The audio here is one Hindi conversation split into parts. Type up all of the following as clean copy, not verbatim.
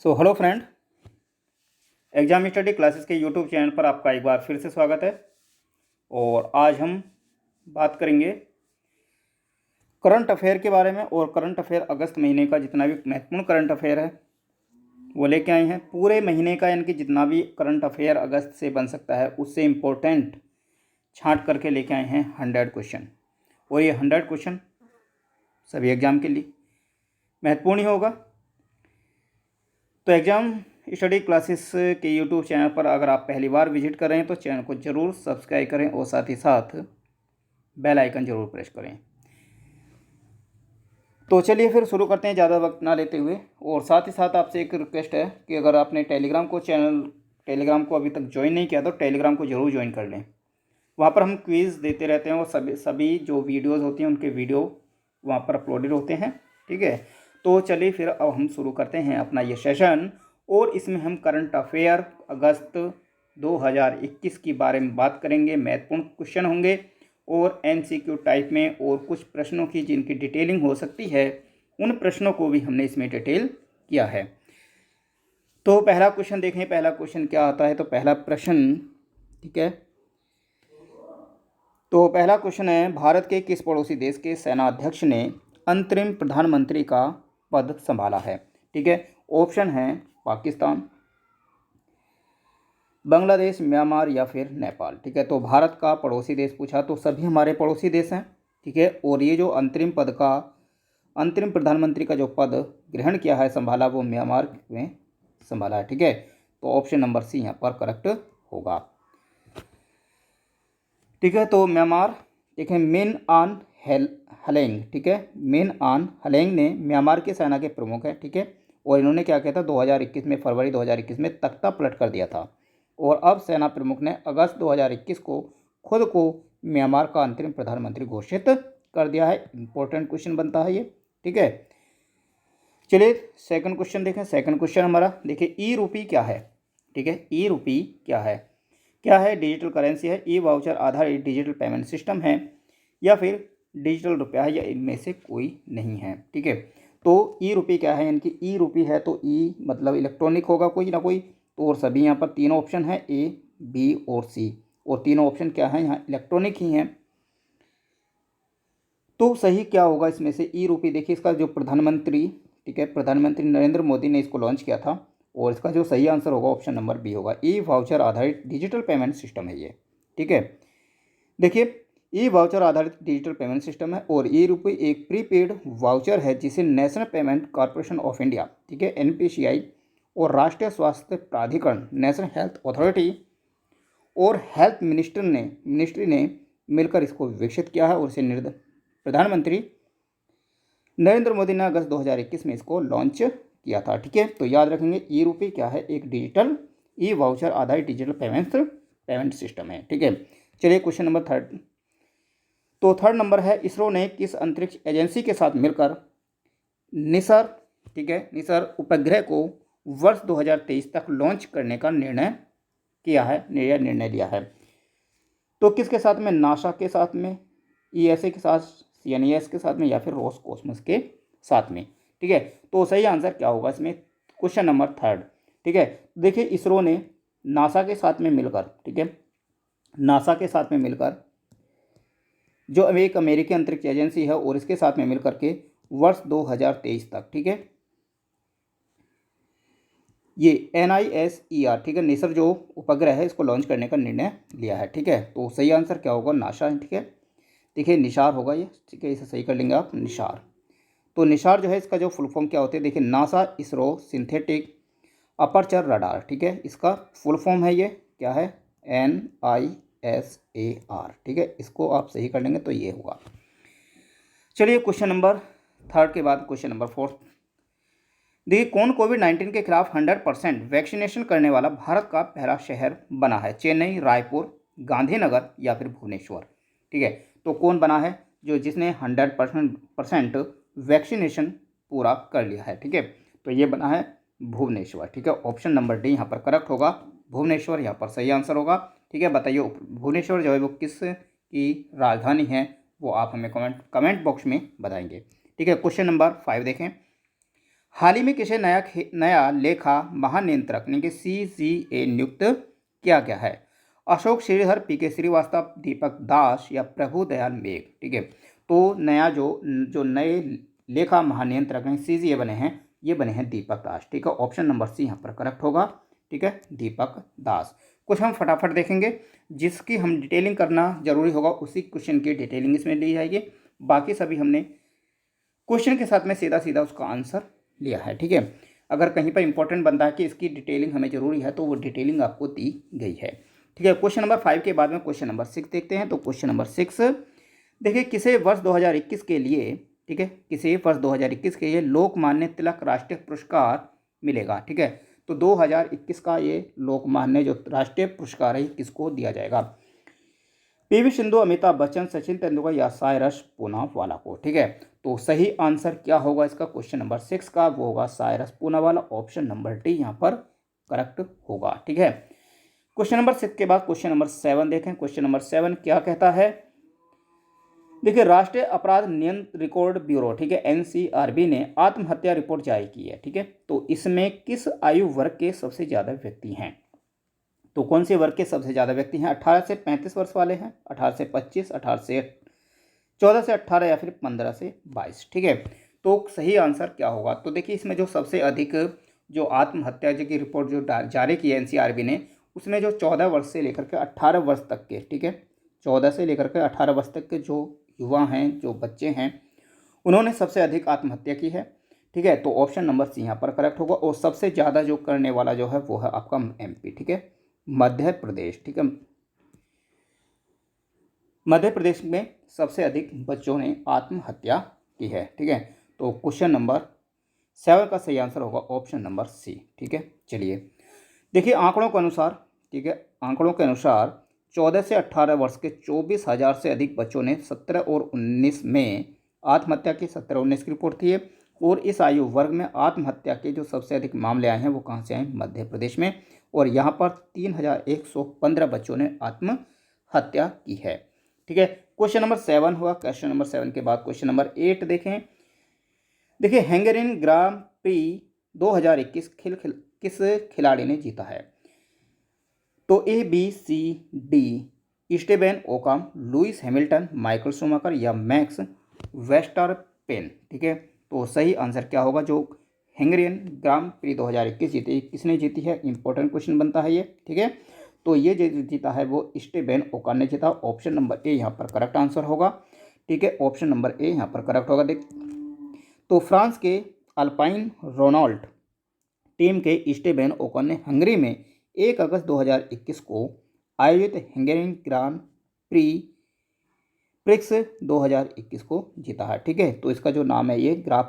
Hello friend, exam study classes के यूट्यूब चैनल पर आपका एक बार फिर से स्वागत है। और आज हम बात करेंगे करंट अफेयर के बारे में। और करंट अफेयर अगस्त महीने का जितना भी महत्वपूर्ण करंट अफेयर है वो लेके आए हैं। पूरे महीने का यानी कि जितना भी करंट अफेयर अगस्त से बन सकता है उससे इम्पोर्टेंट छांट करके लेके आए हैं 100 क्वेश्चन। और ये 100 क्वेश्चन सभी एग्ज़ाम के लिए महत्वपूर्ण ही होगा। तो एग्ज़ाम स्टडी क्लासेस के यूट्यूब चैनल पर अगर आप पहली बार विजिट कर रहे हैं तो चैनल को ज़रूर सब्सक्राइब करें और साथ ही साथ बेल आइकन ज़रूर प्रेस करें। तो चलिए फिर शुरू करते हैं ज़्यादा वक्त ना लेते हुए। और साथ ही साथ आपसे एक रिक्वेस्ट है कि अगर आपने टेलीग्राम को अभी तक ज्वाइन नहीं किया तो टेलीग्राम को ज़रूर ज्वाइन कर लें। वहाँ पर हम क्विज़ देते रहते हैं और सभी जो वीडियोज़ होती हैं उनके वीडियो वहाँ पर अपलोडेड होते हैं। ठीक है, तो चलिए फिर अब हम शुरू करते हैं अपना ये सेशन। और इसमें हम करंट अफेयर अगस्त 2021 के बारे में बात करेंगे। महत्वपूर्ण क्वेश्चन होंगे और एमसीक्यू टाइप में, और कुछ प्रश्नों की जिनकी डिटेलिंग हो सकती है उन प्रश्नों को भी हमने इसमें डिटेल किया है। तो पहला क्वेश्चन देखें, पहला क्वेश्चन क्या आता है। तो पहला प्रश्न, ठीक है, तो पहला क्वेश्चन है, भारत के किस पड़ोसी देश के सेनाध्यक्ष ने अंतरिम प्रधानमंत्री का पद संभाला है। ठीक है, ऑप्शन है पाकिस्तान, बांग्लादेश, म्यांमार या फिर नेपाल। ठीक है, तो भारत का पड़ोसी देश पूछा तो सभी हमारे पड़ोसी देश हैं। ठीक है, और ये जो अंतरिम प्रधानमंत्री का जो पद ग्रहण किया है, संभाला, वो म्यांमार में संभाला है। ठीक है, तो ऑप्शन नंबर सी यहाँ पर करेक्ट होगा। ठीक है, तो म्यांमार, देखें, मिन आन हलेंग। ठीक है, मिन आन हलेंग ने म्यांमार के सेना के प्रमुख हैं। ठीक है, और इन्होंने क्या किया था, 2021 में, फरवरी 2021 में तख्ता पलट कर दिया था। और अब सेना प्रमुख ने अगस्त 2021 को खुद को म्यांमार का अंतरिम प्रधानमंत्री घोषित कर दिया है। इंपॉर्टेंट क्वेश्चन बनता है ये। ठीक है, चलिए सेकंड क्वेश्चन देखें। सेकंड क्वेश्चन हमारा, देखिए, ई रूपी क्या है। ठीक है, ई रूपी क्या है। क्या है, डिजिटल करेंसी है, ई वाउचर आधारित डिजिटल पेमेंट सिस्टम है, या फिर डिजिटल रुपया है, या इनमें से कोई नहीं है। ठीक है, तो ई रूपी क्या है, यानी कि ई रूपी है तो ई मतलब इलेक्ट्रॉनिक होगा कोई ना कोई। तो और सभी यहाँ पर तीनों ऑप्शन है, ए, बी और सी, और तीनों ऑप्शन क्या है, यहाँ इलेक्ट्रॉनिक ही हैं। तो सही क्या होगा इसमें से, ई रूपी। देखिए, इसका जो प्रधानमंत्री, ठीक है, प्रधानमंत्री नरेंद्र मोदी ने इसको लॉन्च किया था, और इसका जो सही आंसर होगा ऑप्शन नंबर बी होगा। ई वाउचर आधारित डिजिटल पेमेंट सिस्टम है ये। ठीक है, देखिए, ई वाउचर आधारित डिजिटल पेमेंट सिस्टम है, और ई रुपये एक प्रीपेड वाउचर है जिसे national payment corporation of India, ठीक है, एनपीसीआई, और राष्ट्रीय स्वास्थ्य प्राधिकरण, नेशनल हेल्थ अथॉरिटी, और हेल्थ मिनिस्ट्री ने मिलकर इसको विकसित किया है। और इसे प्रधानमंत्री नरेंद्र मोदी ने अगस्त 2021 में इसको लॉन्च किया था। ठीक है, तो याद रखेंगे, ई रूपी क्या है, एक डिजिटल ई वाउचर आधारित डिजिटल पेमेंट सिस्टम है। ठीक है, चलिए क्वेश्चन नंबर थर्ड। तो थर्ड नंबर है, इसरो ने किस अंतरिक्ष एजेंसी के साथ मिलकर निसर, ठीक है, निसर उपग्रह को वर्ष 2023 तक लॉन्च करने का निर्णय लिया है। तो किसके साथ में, नासा के साथ में, ईएसए के साथ, सीएनईएस के साथ में, या फिर रोसकॉस्मोस के साथ में। ठीक है, तो सही आंसर क्या होगा इसमें, क्वेश्चन नंबर थर्ड। ठीक है, देखिए, इसरो ने नासा के साथ में मिलकर, ठीक है, नासा के साथ में मिलकर, जो अब एक अमेरिकी अंतरिक्ष एजेंसी है, और इसके साथ में मिलकर के वर्ष 2023 तक, ठीक है, ये NISER, ठीक है, निसर जो उपग्रह है इसको लॉन्च करने का निर्णय लिया है। ठीक है, तो सही आंसर क्या होगा, नासा। ठीक है, देखिए, निशार होगा ये। ठीक है, इसे सही कर लेंगे आप, निशार। तो निशार जो है इसका जो फुल फॉर्म क्या होती है, देखिए, NASA ISRO synthetic aperture radar. ठीक है, इसका फुल फॉर्म है ये, क्या है, NISAR। ठीक है, इसको आप सही कर लेंगे तो ये होगा। चलिए क्वेश्चन नंबर थर्ड के बाद क्वेश्चन नंबर फोर्थ। देखिए, कौन कोविड-19 के खिलाफ 100% वैक्सीनेशन करने वाला भारत का पहला शहर बना है। चेन्नई, रायपुर, गांधीनगर या फिर भुवनेश्वर। ठीक है, तो कौन बना है जिसने 100% वैक्सीनेशन पूरा कर लिया है। ठीक है, तो ये बना है भुवनेश्वर। ठीक है, ऑप्शन नंबर डी यहाँ पर करेक्ट होगा, भुवनेश्वर यहाँ पर सही आंसर होगा। ठीक है, बताइए भुवनेश्वर जो है वो किस की राजधानी है, वो आप हमें कमेंट बॉक्स में बताएंगे। ठीक है, क्वेश्चन नंबर 5 देखें। हाल ही में किसे नया लेखा महानियंत्रक यानी कि CGA नियुक्त किया गया है? अशोक श्रीधर, PK श्रीवास्तव, दीपक दास या प्रभु दयाल मेघ। ठीक है, तो नया जो जो नए लेखा महानियंत्रक हैं CGA बने हैं, ये बने हैं दीपक दास। ठीक है, ऑप्शन नंबर सी यहाँ पर करेक्ट होगा। ठीक है, दीपक दास। कुछ हम फटाफट देखेंगे, जिसकी हम डिटेलिंग करना जरूरी होगा उसी क्वेश्चन की डिटेलिंग इसमें ली जाएगी। बाकी सभी हमने क्वेश्चन के साथ में सीधा सीधा उसका आंसर लिया है। ठीक है, अगर कहीं पर इंपॉर्टेंट बनता है कि इसकी डिटेलिंग हमें जरूरी है तो वो डिटेलिंग आपको दी गई है। ठीक है, क्वेश्चन नंबर 5 के बाद में क्वेश्चन नंबर 6 देखते हैं। तो क्वेश्चन नंबर 6 देखिए, किसे वर्ष 2021 के लिए, ठीक है, किसे वर्ष 2021 के लिए लोकमान्य तिलक राष्ट्रीय पुरस्कार मिलेगा? ठीक है, तो 2021 का ये लोकमान्य जो राष्ट्रीय पुरस्कार है किसको दिया जाएगा? PV सिंधु, अमिताभ बच्चन, सचिन तेंदुलकर या साइरस पूनावाला को। ठीक है, तो सही आंसर क्या होगा इसका क्वेश्चन नंबर 6 का? वो होगा Cyrus Poonawalla. Option number D यहाँ पर करेक्ट होगा। ठीक है, क्वेश्चन नंबर 6 के बाद क्वेश्चन नंबर 7 देखें। क्वेश्चन नंबर 7 क्या कहता है? देखिए, राष्ट्रीय अपराध नियंत्रण रिकॉर्ड ब्यूरो, ठीक है, NCRB ने आत्महत्या रिपोर्ट जारी की है। ठीक है, तो इसमें किस आयु वर्ग के सबसे ज्यादा व्यक्ति हैं? तो कौन से वर्ग के सबसे ज़्यादा व्यक्ति हैं? 18 से 35 वर्ष वाले हैं, 18 से 25, 18 से 14 से 18 या फिर 15 से 22। ठीक है, तो सही आंसर क्या होगा? तो देखिए, इसमें जो सबसे अधिक जो आत्महत्या की रिपोर्ट जो जारी की है NCRB ने, उसमें जो 14 वर्ष से लेकर के 18 वर्ष तक के, ठीक है, 14 से लेकर के 18 वर्ष तक के जो युवा हैं, जो बच्चे हैं, उन्होंने सबसे अधिक आत्महत्या की है। ठीक है, तो ऑप्शन नंबर सी यहाँ पर करेक्ट होगा। और सबसे ज़्यादा जो करने वाला जो है वो है आपका MP। ठीक है, मध्य प्रदेश। ठीक है, मध्य प्रदेश में सबसे अधिक बच्चों ने आत्महत्या की है। ठीक है, तो क्वेश्चन नंबर 7 का सही आंसर होगा ऑप्शन नंबर सी। ठीक है, चलिए देखिए, आंकड़ों के अनुसार, ठीक है, आंकड़ों के अनुसार 14 से 18 वर्ष के 24,000 से अधिक बच्चों ने 17 और 19 में आत्महत्या की। 17-19 की रिपोर्ट थी ये। और इस आयु वर्ग में आत्महत्या के जो सबसे अधिक मामले आए हैं वो कहाँ से आए? मध्य प्रदेश में। और यहाँ पर 3,115 बच्चों ने आत्महत्या की है। ठीक है, क्वेश्चन नंबर 7 हुआ। क्वेश्चन नंबर 7 के बाद क्वेश्चन नंबर 8 देखें। देखिए, हंगेरियन ग्रां प्री 2021 किस खिलाड़ी ने जीता है? तो ABCD, Esteban Ocon, Lewis Hamilton, Michael Schumacher या मैक्स वेस्टरपेन। ठीक है, तो सही आंसर क्या होगा? जो हंगेरियन ग्रां प्री 2021 जीती, किसने जीती है? इंपॉर्टेंट क्वेश्चन बनता है ये। ठीक है, तो ये जो जीता है वो स्टेबेन ओकान ने जीता। ऑप्शन नंबर ए यहाँ पर करेक्ट आंसर होगा। ठीक है, ऑप्शन नंबर ए यहाँ पर करेक्ट होगा। देख, तो फ्रांस के अल्पाइन रोनाल्ड टीम के स्टेबेन ओकान ने हंगरी में 1 अगस्त 2021 को आयोजित हंगेरियन ग्रां प्रिक्स 2021 को जीता है। ठीक है, तो इसका जो नाम है ये ग्रां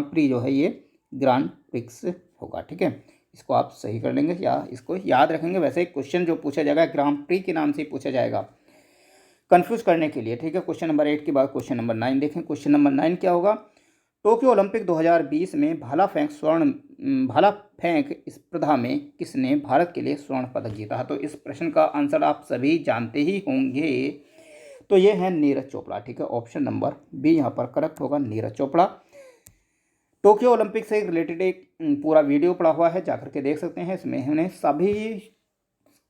प्री जो है ये ग्रां प्रिक्स होगा। ठीक है, इसको आप सही कर लेंगे या इसको याद रखेंगे। वैसे क्वेश्चन जो पूछा जाएगा ग्रां प्री के नाम से ही पूछा जाएगा, कंफ्यूज करने के लिए। ठीक है, क्वेश्चन नंबर 8 के बाद क्वेश्चन नंबर 9 देखें। क्वेश्चन नंबर 9 क्या होगा? टोक्यो ओलंपिक 2020 में भाला फेंक स्पर्धा में किसने भारत के लिए स्वर्ण पदक जीता? तो इस प्रश्न का आंसर आप सभी जानते ही होंगे। तो ये है नीरज चोपड़ा। ठीक है, ऑप्शन नंबर बी यहाँ पर करेक्ट होगा, नीरज चोपड़ा। टोक्यो ओलंपिक से रिलेटेड एक पूरा वीडियो पड़ा हुआ है, जाकर के देख सकते हैं। इसमें हमने सभी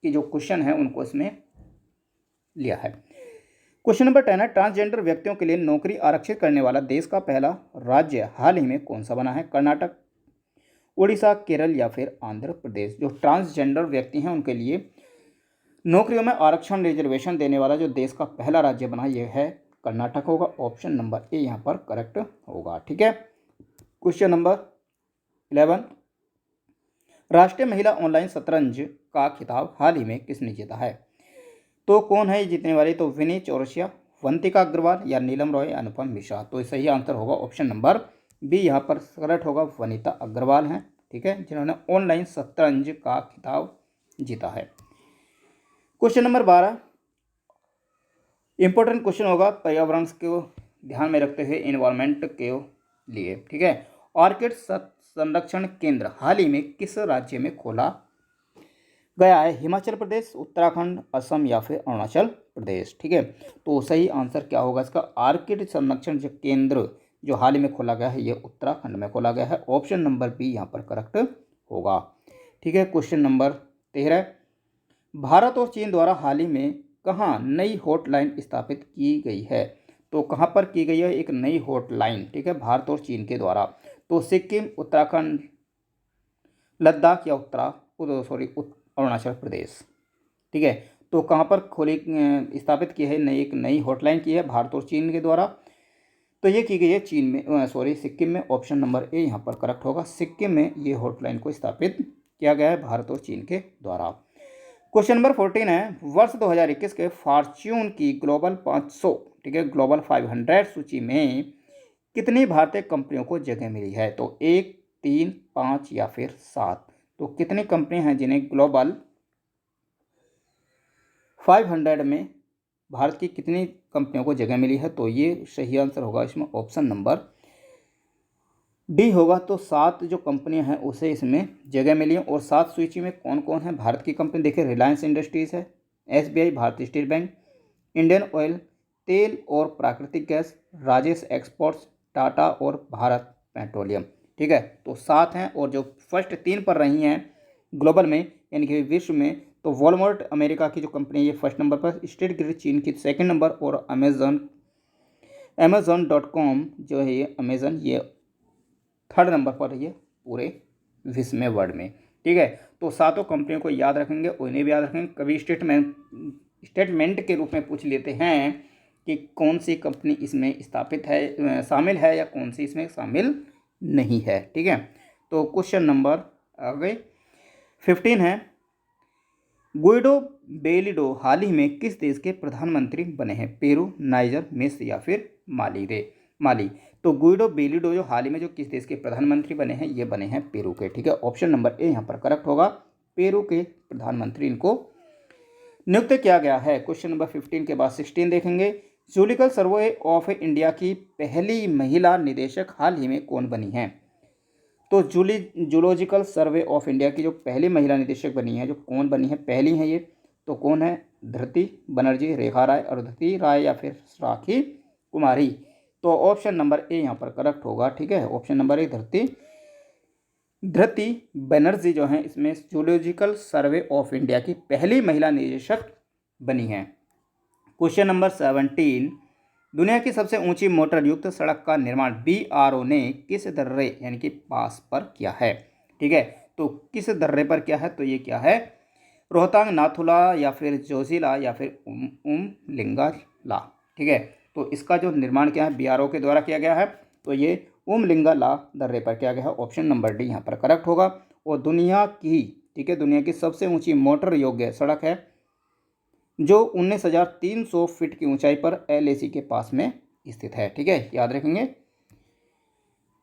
की जो क्वेश्चन है उनको इसमें लिया है। क्वेश्चन नंबर 10 है, ट्रांसजेंडर व्यक्तियों के लिए नौकरी आरक्षित करने वाला देश का पहला राज्य हाल ही में कौन सा बना है? कर्नाटक, उड़ीसा, केरल या फिर आंध्र प्रदेश। जो ट्रांसजेंडर व्यक्ति हैं उनके लिए नौकरियों में आरक्षण रिजर्वेशन देने वाला जो देश का पहला राज्य बना यह है कर्नाटक होगा। ऑप्शन नंबर ए यहाँ पर करेक्ट होगा। ठीक है, क्वेश्चन नंबर 11, राष्ट्रीय महिला ऑनलाइन शतरंज का खिताब हाल ही में किसने जीता है? तो कौन है जीतने वाली? तो विनी चौरसिया, वंतिका अग्रवाल या नीलम रॉय, अनुपम मिश्रा। तो सही आंसर होगा ऑप्शन नंबर बी यहाँ पर करेक्ट होगा, वनिता अग्रवाल हैं। ठीक है, जिन्होंने ऑनलाइन शतरंज का खिताब जीता है। क्वेश्चन नंबर 12 इंपॉर्टेंट क्वेश्चन होगा, पर्यावरण को ध्यान में रखते हुए इन्वायरमेंट के लिए। ठीक है, ऑर्किड संरक्षण केंद्र हाल ही में किस राज्य में खोला गया है? हिमाचल प्रदेश, उत्तराखंड, असम या फिर अरुणाचल प्रदेश। ठीक है, तो सही आंसर क्या होगा इसका? ऑर्किड संरक्षण केंद्र जो हाल ही में खोला गया है ये उत्तराखंड में खोला गया है। ऑप्शन नंबर बी यहाँ पर करेक्ट होगा। ठीक है, क्वेश्चन नंबर 13, भारत और चीन द्वारा हाल ही में कहाँ नई हॉटलाइन स्थापित की गई है? तो कहाँ पर की गई है एक नई हॉटलाइन? ठीक है, भारत और चीन के द्वारा। तो सिक्किम, उत्तराखंड, लद्दाख या अरुणाचल प्रदेश। ठीक है, तो कहाँ पर खोली स्थापित की है एक नई हॉटलाइन की है भारत और चीन के द्वारा? तो ये की गई है चीन में सिक्किम में। ऑप्शन नंबर ए यहाँ पर करेक्ट होगा। सिक्किम में ये हॉटलाइन को स्थापित किया गया है भारत और चीन के द्वारा। क्वेश्चन नंबर 14 है, वर्ष 2021 के फॉर्च्यून की ग्लोबल 500, ठीक है, ग्लोबल 500 सूची में कितनी भारतीय कंपनियों को जगह मिली है? तो 1, 3, 5 या फिर 7। तो कितनी कंपनियां हैं जिन्हें ग्लोबल 500 में भारत की कितनी कंपनियों को जगह मिली है? तो ये सही आंसर होगा इसमें ऑप्शन नंबर डी होगा। तो 7 जो कंपनियां हैं उसे इसमें जगह मिली है। और 7 सूची में कौन कौन है भारत की कंपनी? देखिए, रिलायंस इंडस्ट्रीज है, SBI भारतीय स्टेट बैंक, इंडियन ऑयल तेल और प्राकृतिक गैस, राजेश एक्सपोर्ट्स, टाटा और भारत पेट्रोलियम। ठीक है, तो 7 हैं। और जो फर्स्ट 3 पर रही हैं ग्लोबल में यानी कि विश्व में, तो वॉलमार्ट अमेरिका की जो कंपनी है ये फर्स्ट नंबर पर, स्टेट ग्रिड चीन की सेकंड नंबर, और अमेजन.com जो है ये अमेजन ये थर्ड नंबर पर है पूरे विश्व में, वर्ल्ड में। ठीक है, तो 7 कंपनियों को याद रखेंगे और इन्हें भी याद रखेंगे। कभी स्टेटमेंट के रूप में पूछ लेते हैं कि कौन सी कंपनी इसमें स्थापित है, शामिल है, या कौन सी इसमें शामिल नहीं है। ठीक है, तो क्वेश्चन नंबर आगे 15 है, गुइडो बेलिडो हाल ही में किस देश के प्रधानमंत्री बने हैं? पेरू, नाइजर, मिस्र या फिर माली। तो गुइडो बेलिडो जो हाल ही में जो किस देश के प्रधानमंत्री बने हैं? ये बने हैं पेरू के। ठीक है, ऑप्शन नंबर ए यहाँ पर करेक्ट होगा। पेरू के प्रधानमंत्री इनको नियुक्त किया गया है। क्वेश्चन नंबर 15 के बाद 16 देखेंगे, जूलॉजिकल सर्वे ऑफ इंडिया की पहली महिला निदेशक हाल ही में कौन बनी है? तो जूलॉजिकल सर्वे ऑफ इंडिया की जो पहली महिला निदेशक बनी है, जो कौन बनी है, पहली है ये, तो कौन है? धृति बनर्जी, रेखा राय, अरुंधति राय या फिर राखी कुमारी। तो ऑप्शन नंबर ए यहाँ पर करेक्ट होगा। ठीक है, ऑप्शन नंबर ए धृति बनर्जी जो है इसमें जूलॉजिकल सर्वे ऑफ इंडिया की पहली महिला निदेशक बनी है। क्वेश्चन नंबर 17, दुनिया की सबसे ऊंची मोटर युक्त सड़क का निर्माण BRO ने किस दर्रे यानी कि पास पर किया है? ठीक है, तो किस दर्रे पर किया है? तो ये क्या है? रोहतांग, नाथुला या फिर जोजिला या फिर उमलिंगला। ठीक है, तो इसका जो निर्माण क्या है BRO के द्वारा किया गया है, तो ये उमलिंगला दर्रे पर किया गया है। ऑप्शन नंबर डी यहाँ पर करेक्ट होगा। और दुनिया की सबसे ऊंची मोटर योग्य सड़क है जो 19,300 फीट की ऊंचाई पर LAC के पास में स्थित है। ठीक है, याद रखेंगे।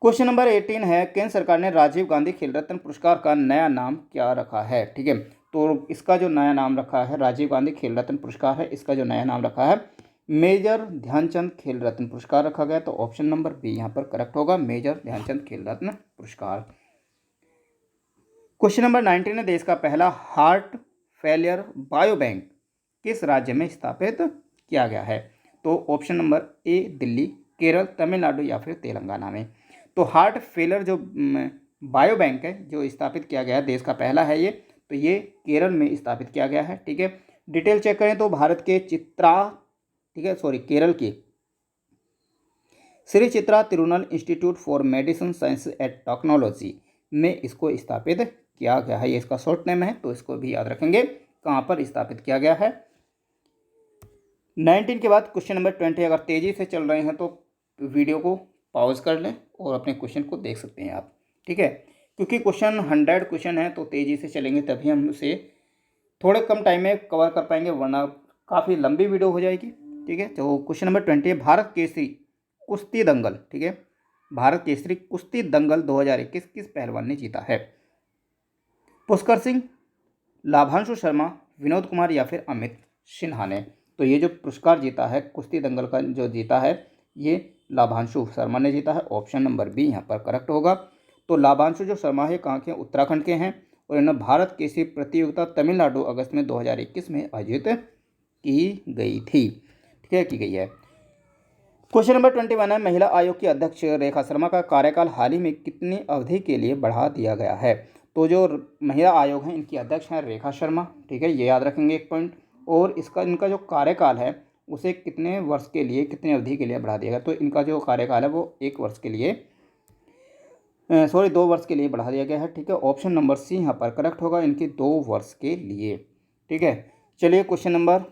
क्वेश्चन नंबर 18 है, केंद्र सरकार ने राजीव गांधी खेल रत्न पुरस्कार का नया नाम क्या रखा है? ठीक है, तो इसका जो नया नाम रखा है राजीव गांधी खेल रत्न पुरस्कार है, इसका जो नया नाम रखा है मेजर ध्यानचंद खेल रत्न पुरस्कार रखा गया। तो ऑप्शन नंबर बी यहाँ पर करेक्ट होगा, मेजर ध्यानचंद खेल रत्न पुरस्कार। क्वेश्चन नंबर 19 है, देश का पहला हार्ट फेलियर बायो बैंक किस राज्य में स्थापित किया गया है? तो ऑप्शन नंबर ए दिल्ली, केरल, तमिलनाडु या फिर तेलंगाना में। तो हार्ट फेलियर जो बायो बैंक है जो स्थापित किया गया है, देश का पहला है ये, तो ये केरल में स्थापित किया गया है। ठीक है, डिटेल चेक करें तो भारत के केरल की Shri Chitra Tirunal institute for medicine science and technology में इसको स्थापित किया गया है। ये इसका शॉर्ट नेम है, तो इसको भी याद रखेंगे कहाँ पर स्थापित किया गया है। 19 के बाद क्वेश्चन नंबर 20, अगर तेज़ी से चल रहे हैं तो वीडियो को पॉज कर लें और अपने क्वेश्चन को देख सकते हैं आप। ठीक है, क्योंकि क्वेश्चन 100 क्वेश्चन है तो तेज़ी से चलेंगे तभी हम उसे थोड़े कम टाइम में कवर कर पाएंगे, वरना काफ़ी लंबी वीडियो हो जाएगी। ठीक है, तो क्वेश्चन नंबर 20 है, भारत केसरी कुश्ती दंगल, ठीक है, भारत केसरी कुश्ती दंगल 2021 किस पहलवान ने जीता है? पुष्कर सिंह, लाभांशु शर्मा, विनोद कुमार या फिर अमित सिन्हा ने। तो ये जो पुरस्कार जीता है कुश्ती दंगल का जो जीता है ये लाभांशु शर्मा ने जीता है। ऑप्शन नंबर बी यहाँ पर करेक्ट होगा। तो लाभांशु जो शर्मा है कहाँ के? उत्तराखंड के हैं और इन्होंने भारत केसरी प्रतियोगिता तमिलनाडु अगस्त में 2021 में आयोजित की गई थी। ठीक है, की गई है। क्वेश्चन नंबर 21 है, महिला आयोग की अध्यक्ष रेखा शर्मा का कार्यकाल हाल ही में कितनी अवधि के लिए बढ़ा दिया गया है? तो जो महिला आयोग है इनकी अध्यक्ष हैं रेखा शर्मा, ठीक है, ये याद रखेंगे एक पॉइंट। और इनका जो कार्यकाल है उसे कितने वर्ष के लिए, कितनी अवधि के लिए बढ़ा दिया गया? तो इनका जो कार्यकाल है वो 1 वर्ष के लिए, 2 वर्ष के लिए बढ़ा दिया गया है, ठीक है। ऑप्शन नंबर सी यहाँ पर करेक्ट होगा, इनके 2 वर्ष के लिए, ठीक है। चलिए क्वेश्चन नंबर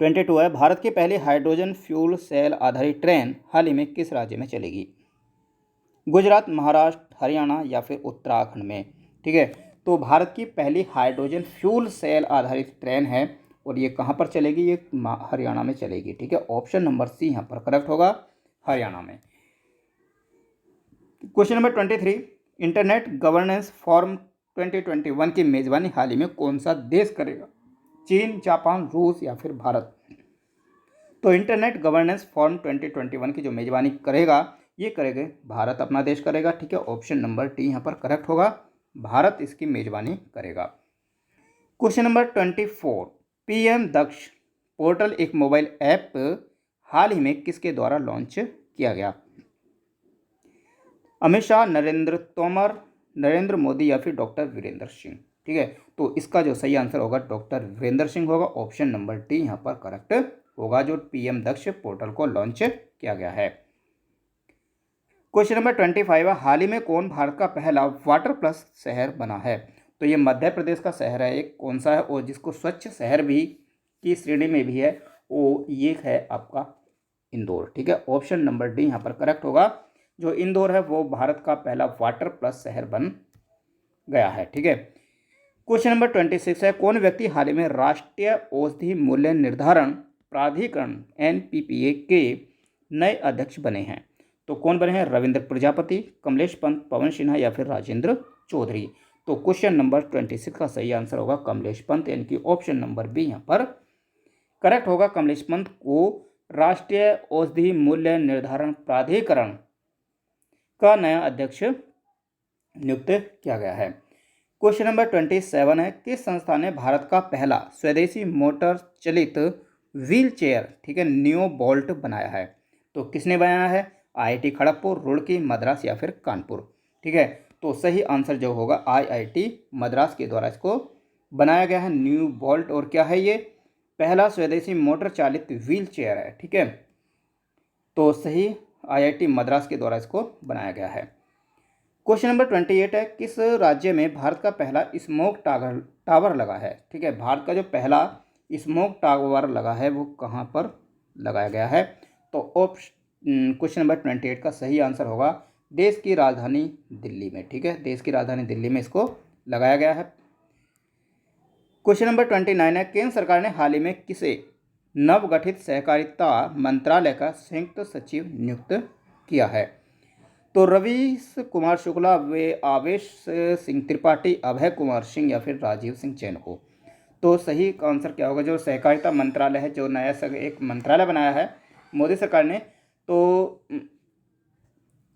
22 है, भारत की पहली हाइड्रोजन फ्यूल सेल आधारित ट्रेन हाल ही में किस राज्य में चलेगी? गुजरात, महाराष्ट्र, हरियाणा या फिर उत्तराखंड में, ठीक है। तो भारत की पहली हाइड्रोजन फ्यूल सेल आधारित ट्रेन है और ये कहाँ पर चलेगी? ये हरियाणा में चलेगी, ठीक है। ऑप्शन नंबर सी यहाँ पर करेक्ट होगा, हरियाणा में। Question number 23, internet governance forum 2021 की मेजबानी हाल ही में कौन सा देश करेगा? चीन, जापान, रूस या फिर भारत? तो इंटरनेट गवर्नेंस फोरम 2021 की जो मेजबानी करेगा ये करेगा भारत, अपना देश करेगा, ठीक है। ऑप्शन नंबर डी यहाँ पर करेक्ट होगा, भारत इसकी मेजबानी करेगा। क्वेश्चन नंबर 24, पीएम दक्ष पोर्टल एक मोबाइल ऐप हाल ही में किसके द्वारा लॉन्च किया गया? अमित शाह, नरेंद्र तोमर, नरेंद्र मोदी या फिर डॉक्टर वीरेंद्र सिंह, ठीक है। तो इसका जो सही आंसर होगा डॉक्टर वीरेंद्र सिंह होगा, ऑप्शन नंबर डी यहाँ पर करेक्ट होगा, जो पीएम दक्ष पोर्टल को लॉन्च किया गया है। क्वेश्चन नंबर 25 है, हाल ही में कौन भारत का पहला वाटर प्लस शहर बना है? तो ये मध्य प्रदेश का शहर है एक, कौन सा है, और जिसको स्वच्छ शहर भी की श्रेणी में भी है वो ये है आपका इंदौर, ठीक है। ऑप्शन नंबर डी यहाँ पर करेक्ट होगा, जो इंदौर है वो भारत का पहला वाटर प्लस शहर बन गया है, ठीक है। क्वेश्चन नंबर 26 है, कौन व्यक्ति हाल ही में राष्ट्रीय औषधि मूल्य निर्धारण प्राधिकरण NPPA के नए अध्यक्ष बने हैं? तो कौन बने हैं? रविंद्र प्रजापति, कमलेश पंत, पवन सिन्हा या फिर राजेंद्र चौधरी? तो क्वेश्चन नंबर 26 का सही आंसर होगा कमलेश पंत, यानी कि ऑप्शन नंबर बी यहाँ पर करेक्ट होगा। कमलेश पंत को राष्ट्रीय औषधि मूल्य निर्धारण प्राधिकरण का नया अध्यक्ष नियुक्त किया गया है। क्वेश्चन नंबर 27 है, किस संस्था ने भारत का पहला स्वदेशी मोटर चलित व्हील चेयर, ठीक है, नियो बोल्ट बनाया है? तो किसने बनाया है? IIT खड़गपुर, रुड़की, मद्रास या फिर कानपुर, ठीक है। तो सही आंसर जो होगा IIT मद्रास के द्वारा इसको बनाया गया है न्यू बोल्ट। और क्या है ये? पहला स्वदेशी मोटर चालित व्हील चेयर है, ठीक है। तो सही IIT मद्रास के द्वारा इसको बनाया गया है। क्वेश्चन नंबर 28 है, किस राज्य में भारत का पहला स्मोक टावर लगा है? ठीक है, भारत का जो पहला स्मोक टावर लगा है वो कहाँ पर लगाया गया है? तो क्वेश्चन नंबर 28 का सही आंसर होगा देश की राजधानी दिल्ली में, ठीक है, देश की राजधानी दिल्ली में इसको लगाया गया है। क्वेश्चन नंबर 29 है, केंद्र सरकार ने हाल ही में किसे नवगठित सहकारिता मंत्रालय का संयुक्त सचिव नियुक्त किया है? तो रवीश कुमार शुक्ला, वे आवेश सिंह त्रिपाठी, अभय कुमार सिंह या फिर राजीव सिंह चैन को? तो सही आंसर क्या होगा? जो सहकारिता मंत्रालय है, जो नया एक मंत्रालय बनाया है मोदी सरकार ने, तो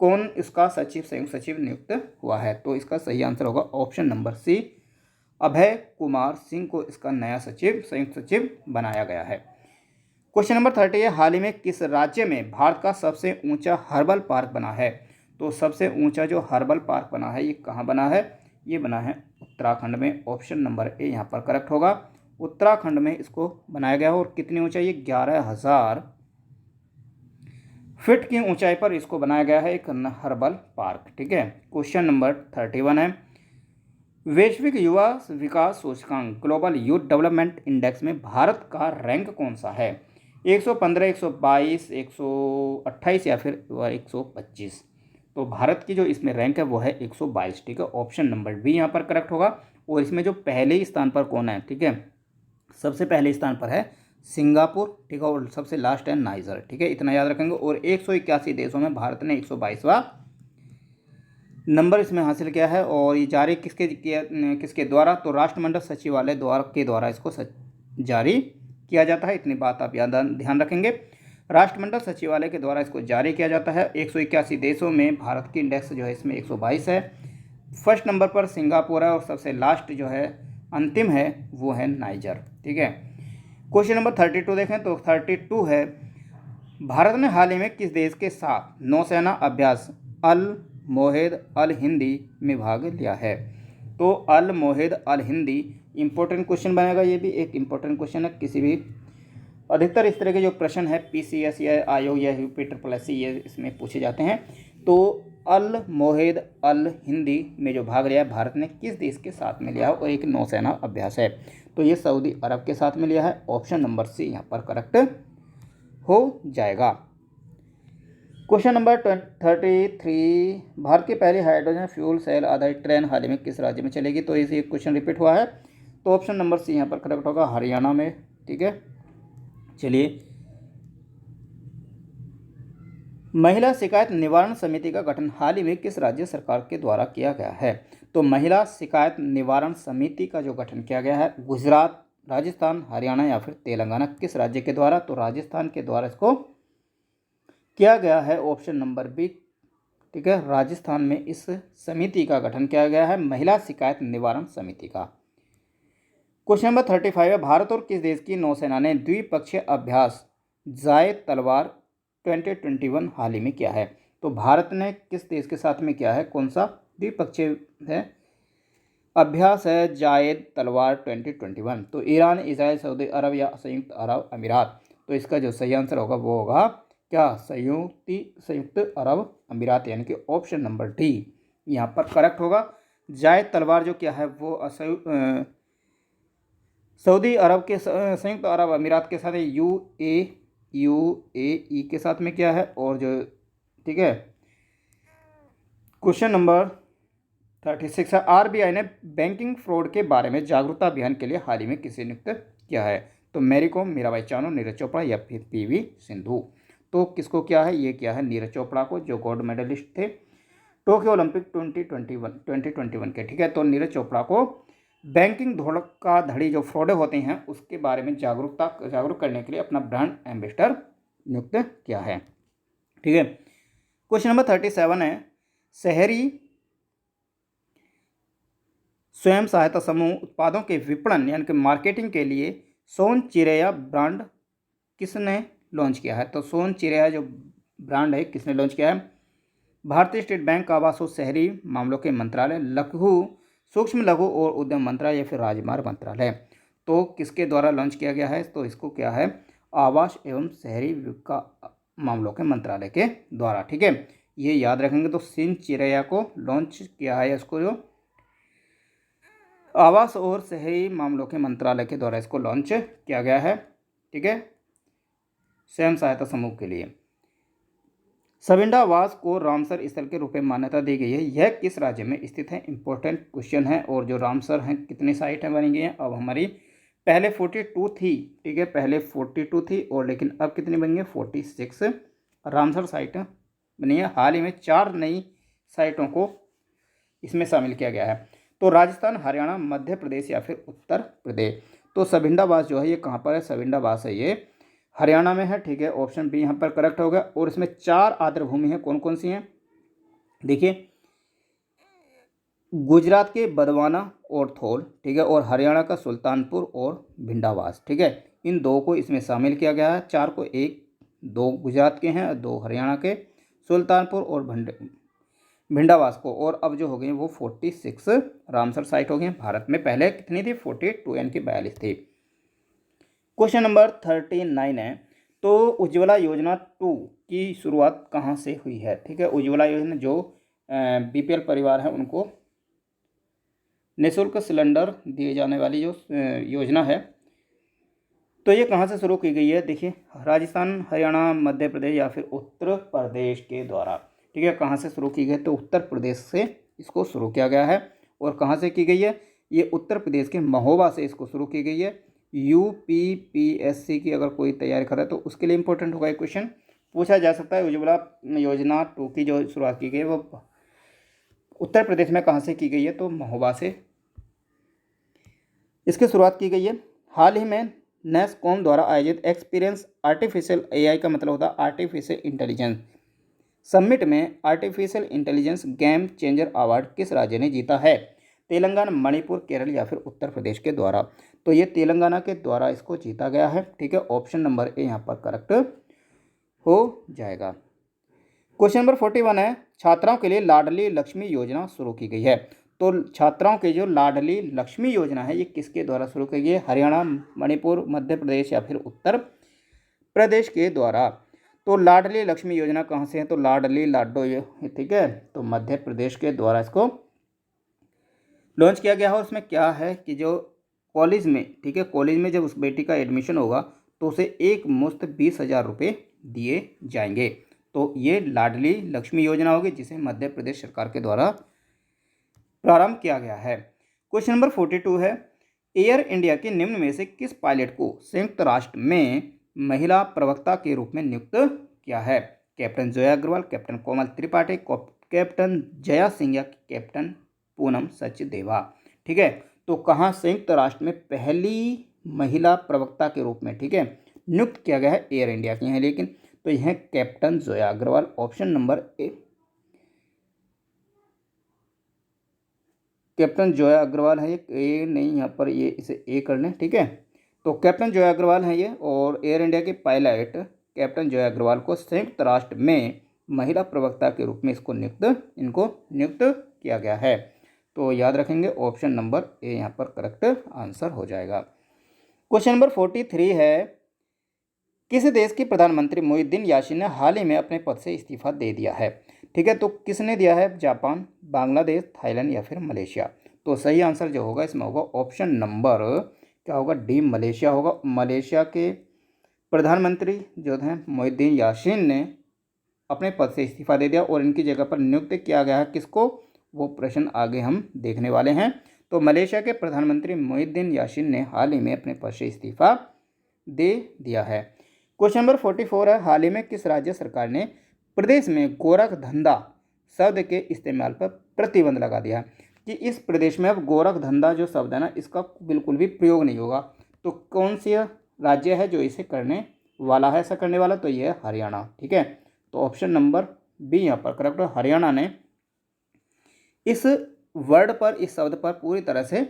कौन इसका सचिव, संयुक्त सचिव नियुक्त हुआ है? तो इसका सही आंसर होगा ऑप्शन नंबर सी, अभय कुमार सिंह को इसका नया सचिव, संयुक्त सचिव बनाया गया है। क्वेश्चन नंबर 30 है, हाल ही में किस राज्य में भारत का सबसे ऊंचा हर्बल पार्क बना है? तो सबसे ऊंचा जो हर्बल पार्क बना है ये कहाँ बना है? ये बना है उत्तराखंड में, ऑप्शन नंबर ए यहाँ पर करेक्ट होगा, उत्तराखंड में इसको बनाया गया है। और कितनी ऊंचाई? ये 11,000 फीट की ऊंचाई पर इसको बनाया गया है एक हर्बल पार्क, ठीक है। क्वेश्चन नंबर 31 है, वैश्विक युवा विकास सूचकांक ग्लोबल यूथ डेवलपमेंट इंडेक्स में भारत का रैंक कौन सा है? 115, 122, 128 या फिर 125? तो भारत की जो इसमें रैंक है वो है 122, ठीक है। ऑप्शन नंबर बी यहाँ पर करेक्ट होगा। और इसमें जो पहले स्थान पर कौन है? ठीक है, सबसे पहले स्थान पर है सिंगापुर, ठीक है, और सबसे लास्ट है नाइजर, ठीक है, इतना याद रखेंगे। और 181 देशों में भारत ने 122वां नंबर इसमें हासिल किया है। और ये जारी किसके द्वारा? तो राष्ट्रमंडल सचिवालय के द्वारा इसको जारी किया जाता है, इतनी बात आप ध्यान रखेंगे। राष्ट्रमंडल सचिवालय के द्वारा इसको जारी किया जाता है। 181 देशों में भारत की इंडेक्स जो है इसमें 122 है। फर्स्ट नंबर पर सिंगापुर है और सबसे लास्ट जो है अंतिम है वो है नाइजर, ठीक है। क्वेश्चन नंबर 32 देखें तो 32 है, भारत ने हाल ही में किस देश के साथ नौसेना अभ्यास अल मोहिद अल हिंदी में भाग लिया है? तो अल मोहिद अल हिंदी इंपॉर्टेंट क्वेश्चन बनेगा। ये भी एक इंपॉर्टेंट क्वेश्चन है। किसी भी अधिकतर इस तरह के जो प्रश्न है पीसीएस या आयोग या यूपी ये इसमें पूछे जाते हैं। तो अल मोहिद अल हिंदी में जो भाग लिया है भारत ने किस देश के साथ में लिया है और एक नौसेना अभ्यास है? तो ये सऊदी अरब के साथ में लिया है। ऑप्शन नंबर सी यहाँ पर करेक्ट हो जाएगा। क्वेश्चन नंबर 33, भारत की पहली हाइड्रोजन फ्यूल सेल आधारित ट्रेन हाल ही में किस राज्य में चलेगी? तो इसे क्वेश्चन रिपीट हुआ है। तो ऑप्शन नंबर सी यहाँ पर करेक्ट होगा, हरियाणा में। ठीक है, चलिए। महिला शिकायत निवारण समिति का गठन हाल ही में किस राज्य सरकार के द्वारा किया गया है? तो महिला शिकायत निवारण समिति का जो गठन किया गया है गुजरात, राजस्थान, हरियाणा या फिर तेलंगाना, किस राज्य के द्वारा? तो राजस्थान के द्वारा इसको किया गया है। Option number B. ठीक है, राजस्थान में इस समिति का गठन किया गया है, महिला शिकायत निवारण समिति का। क्वेश्चन नंबर 35 है, भारत और किस देश की नौसेना ने द्विपक्षीय अभ्यास जायद तलवार 2021 हाल ही में किया है? तो भारत ने किस देश के साथ में किया है? कौन सा द्विपक्षीय है अभ्यास है जायद तलवार 2021? तो ईरान, इजराइल, सऊदी अरब या संयुक्त अरब अमीरात? तो इसका जो सही आंसर होगा वो होगा क्या? संयुक्त अरब अमीरात, यानी कि ऑप्शन नंबर डी यहाँ पर करेक्ट होगा। जायद तलवार जो क्या है वो सऊदी अरब के संयुक्त अरब अमीरात के साथ यूएई के साथ में क्या है और जो ठीक है। क्वेश्चन नंबर 36 है, आरबीआई ने बैंकिंग फ्रॉड के बारे में जागरूकता अभियान के लिए हाल ही में किसे नियुक्त किया है? तो मैरी कॉम, मीराबाई चानू, नीरज चोपड़ा या फिर पीवी सिंधु? तो किसको क्या है? ये क्या है नीरज चोपड़ा को, जो गोल्ड मेडलिस्ट थे टोक्यो ओलंपिक 2021 के। ठीक है, तो नीरज चोपड़ा को बैंकिंग धोखाधड़ी जो फ्रॉड होते हैं उसके बारे में जागरूक करने के लिए अपना ब्रांड एम्बेसडर नियुक्त किया है। ठीक है, क्वेश्चन नंबर 37 है, शहरी स्वयं सहायता समूह उत्पादों के विपणन यानी कि मार्केटिंग के लिए सोन चिरैया ब्रांड किसने लॉन्च किया है? तो सोन चिरैया जो ब्रांड है किसने लॉन्च किया है? भारतीय स्टेट बैंक, आवास और शहरी मामलों के मंत्रालय, सूक्ष्म लघु और उद्यम मंत्रालय या फिर राजमार्ग मंत्रालय? तो किसके द्वारा लॉन्च किया गया है? तो इसको क्या है? आवास एवं शहरी मामलों के मंत्रालय के द्वारा। ठीक है, ये याद रखेंगे। तो सिन चिरैया को लॉन्च किया है, इसको जो आवास और शहरी मामलों के मंत्रालय के द्वारा इसको लॉन्च किया गया है। ठीक है, स्वयं सहायता समूह के लिए। सविंडा आवास को रामसर स्थल के रूप में मान्यता दी गई है, यह किस राज्य में स्थित है? इंपॉर्टेंट क्वेश्चन है। और जो रामसर हैं कितनी साइट है बनी गई हैं? अब हमारी पहले 42 थी। ठीक है, पहले 42 थी और लेकिन अब कितनी बनी है? 46 रामसर साइट बनी है। हाल ही में 4 नई साइटों को इसमें शामिल किया गया है। तो राजस्थान, हरियाणा, मध्य प्रदेश या फिर उत्तर प्रदेश? तो सविंडावास जो है ये कहाँ पर है? सविंडावास है ये हरियाणा में है। ठीक है, ऑप्शन बी यहाँ पर करेक्ट होगा। और इसमें 4 आर्द्रभूमि हैं, कौन कौन सी हैं? देखिए, गुजरात के बदवाना और थोल, ठीक है, और हरियाणा का सुल्तानपुर और भिंडावास। ठीक है, इन 2 को इसमें शामिल किया गया है। 4 को, 2 गुजरात के हैं, 2 हरियाणा के, सुल्तानपुर और भिंडावास को। और अब जो हो गई वो 46 रामसर साइट हो गई भारत में। पहले कितनी थी? 42 यानी कि 42 थी। क्वेश्चन नंबर 39 है, तो उज्ज्वला योजना 2 की शुरुआत कहाँ से हुई है? ठीक है, उज्ज्वला योजना जो बीपीएल परिवार है उनको निःशुल्क सिलेंडर दिए जाने वाली जो योजना है, तो ये कहाँ से शुरू की गई है? देखिए, राजस्थान, हरियाणा, मध्य प्रदेश या फिर उत्तर प्रदेश के द्वारा। ठीक है, कहाँ से शुरू की गई? तो उत्तर प्रदेश से इसको शुरू किया गया है। और कहाँ से की गई है? ये उत्तर प्रदेश के महोबा से इसको शुरू की गई है। यूपीपीएससी की अगर कोई तैयारी कर रहा है तो उसके लिए इंपॉर्टेंट होगा, ये क्वेश्चन पूछा जा सकता है। उज्ज्वला योजना 2 की जो शुरुआत की गई है वो उत्तर प्रदेश में कहाँ से की गई है? तो महोबा से इसकी शुरुआत की गई है। हाल ही में नेस्कॉम द्वारा आयोजित एक्सपीरियंस आर्टिफिशियल एआई का मतलब होता है आर्टिफिशियल इंटेलिजेंस समिट में artificial intelligence game changer award किस राज्य ने जीता है? तेलंगाना, मणिपुर, केरल या फिर उत्तर प्रदेश के द्वारा? तो ये तेलंगाना के द्वारा इसको जीता गया है। ठीक है, ऑप्शन नंबर ए यहाँ पर करेक्ट हो जाएगा। क्वेश्चन नंबर 41 है, छात्राओं के लिए लाडली लक्ष्मी योजना शुरू की गई है। तो छात्राओं के जो लाडली लक्ष्मी योजना है ये किसके द्वारा शुरू की गई है? हरियाणा, मणिपुर, मध्य प्रदेश या फिर उत्तर प्रदेश के द्वारा। तो लाडली लक्ष्मी योजना कहाँ से है? तो लाडली लाडो ये, ठीक है, तो मध्य प्रदेश के द्वारा इसको लॉन्च किया गया है। और उसमें क्या है कि जो कॉलेज में, ठीक है, कॉलेज में जब उस बेटी का एडमिशन होगा तो उसे एक मुश्त 20,000 रुपये दिए जाएंगे। तो ये लाडली लक्ष्मी योजना होगी जिसे मध्य प्रदेश सरकार के द्वारा प्रारंभ किया गया है। क्वेश्चन नंबर 42 है, एयर इंडिया के निम्न में से किस पायलट को संयुक्त राष्ट्र में महिला प्रवक्ता के रूप में नियुक्त किया है? कैप्टन जोया अग्रवाल, कैप्टन कोमल त्रिपाठी, कैप्टन जया सिंह या कैप्टन पूनम सचदेवा। ठीक है, तो कहाँ संयुक्त राष्ट्र में पहली महिला प्रवक्ता के रूप में, ठीक है, नियुक्त किया गया है? एयर इंडिया की है, लेकिन तो यह captain Zoya Agarwal, option number A, captain Zoya Agarwal है ये, ए नहीं, यहाँ पर ये इसे ए कर लें, ठीक है। तो कैप्टन जोया अग्रवाल है ये, और एयर इंडिया के पायलट कैप्टन जोया अग्रवाल को संयुक्त राष्ट्र में महिला प्रवक्ता के रूप में इनको नियुक्त किया गया है। तो याद रखेंगे ऑप्शन नंबर ए यहाँ पर करेक्ट आंसर हो जाएगा। क्वेश्चन नंबर 43 है, किस देश के प्रधानमंत्री मोहिउद्दीन यासीन ने हाल ही में अपने पद से इस्तीफा दे दिया है? ठीक है, तो किसने दिया है? जापान, बांग्लादेश, थाईलैंड या फिर मलेशिया। तो सही आंसर जो होगा इसमें होगा ऑप्शन नंबर क्या होगा? डी, मलेशिया होगा। मलेशिया के प्रधानमंत्री जो हैं मोहिउद्दीन यासीन ने अपने पद से इस्तीफा दे दिया और इनकी जगह पर नियुक्त किया गया है किसको? वो प्रश्न आगे हम देखने वाले हैं। तो मलेशिया के प्रधानमंत्री मोहिउद्दीन यासीन ने हाल ही में अपने पद से इस्तीफा दे दिया है। क्वेश्चन नंबर 44 है, हाल ही में किस राज्य सरकार ने प्रदेश में गोरख धंधा शब्द के इस्तेमाल पर प्रतिबंध लगा दिया है? कि इस प्रदेश में अब गोरख धंधा जो शब्द है ना, इसका बिल्कुल भी प्रयोग नहीं होगा। तो कौन सी राज्य है जो इसे करने वाला है, ऐसा करने वाला? तो ये है हरियाणा। ठीक है, तो ऑप्शन नंबर बी यहाँ पर करेक्ट। हरियाणा ने इस वर्ड पर, इस शब्द पर पूरी तरह से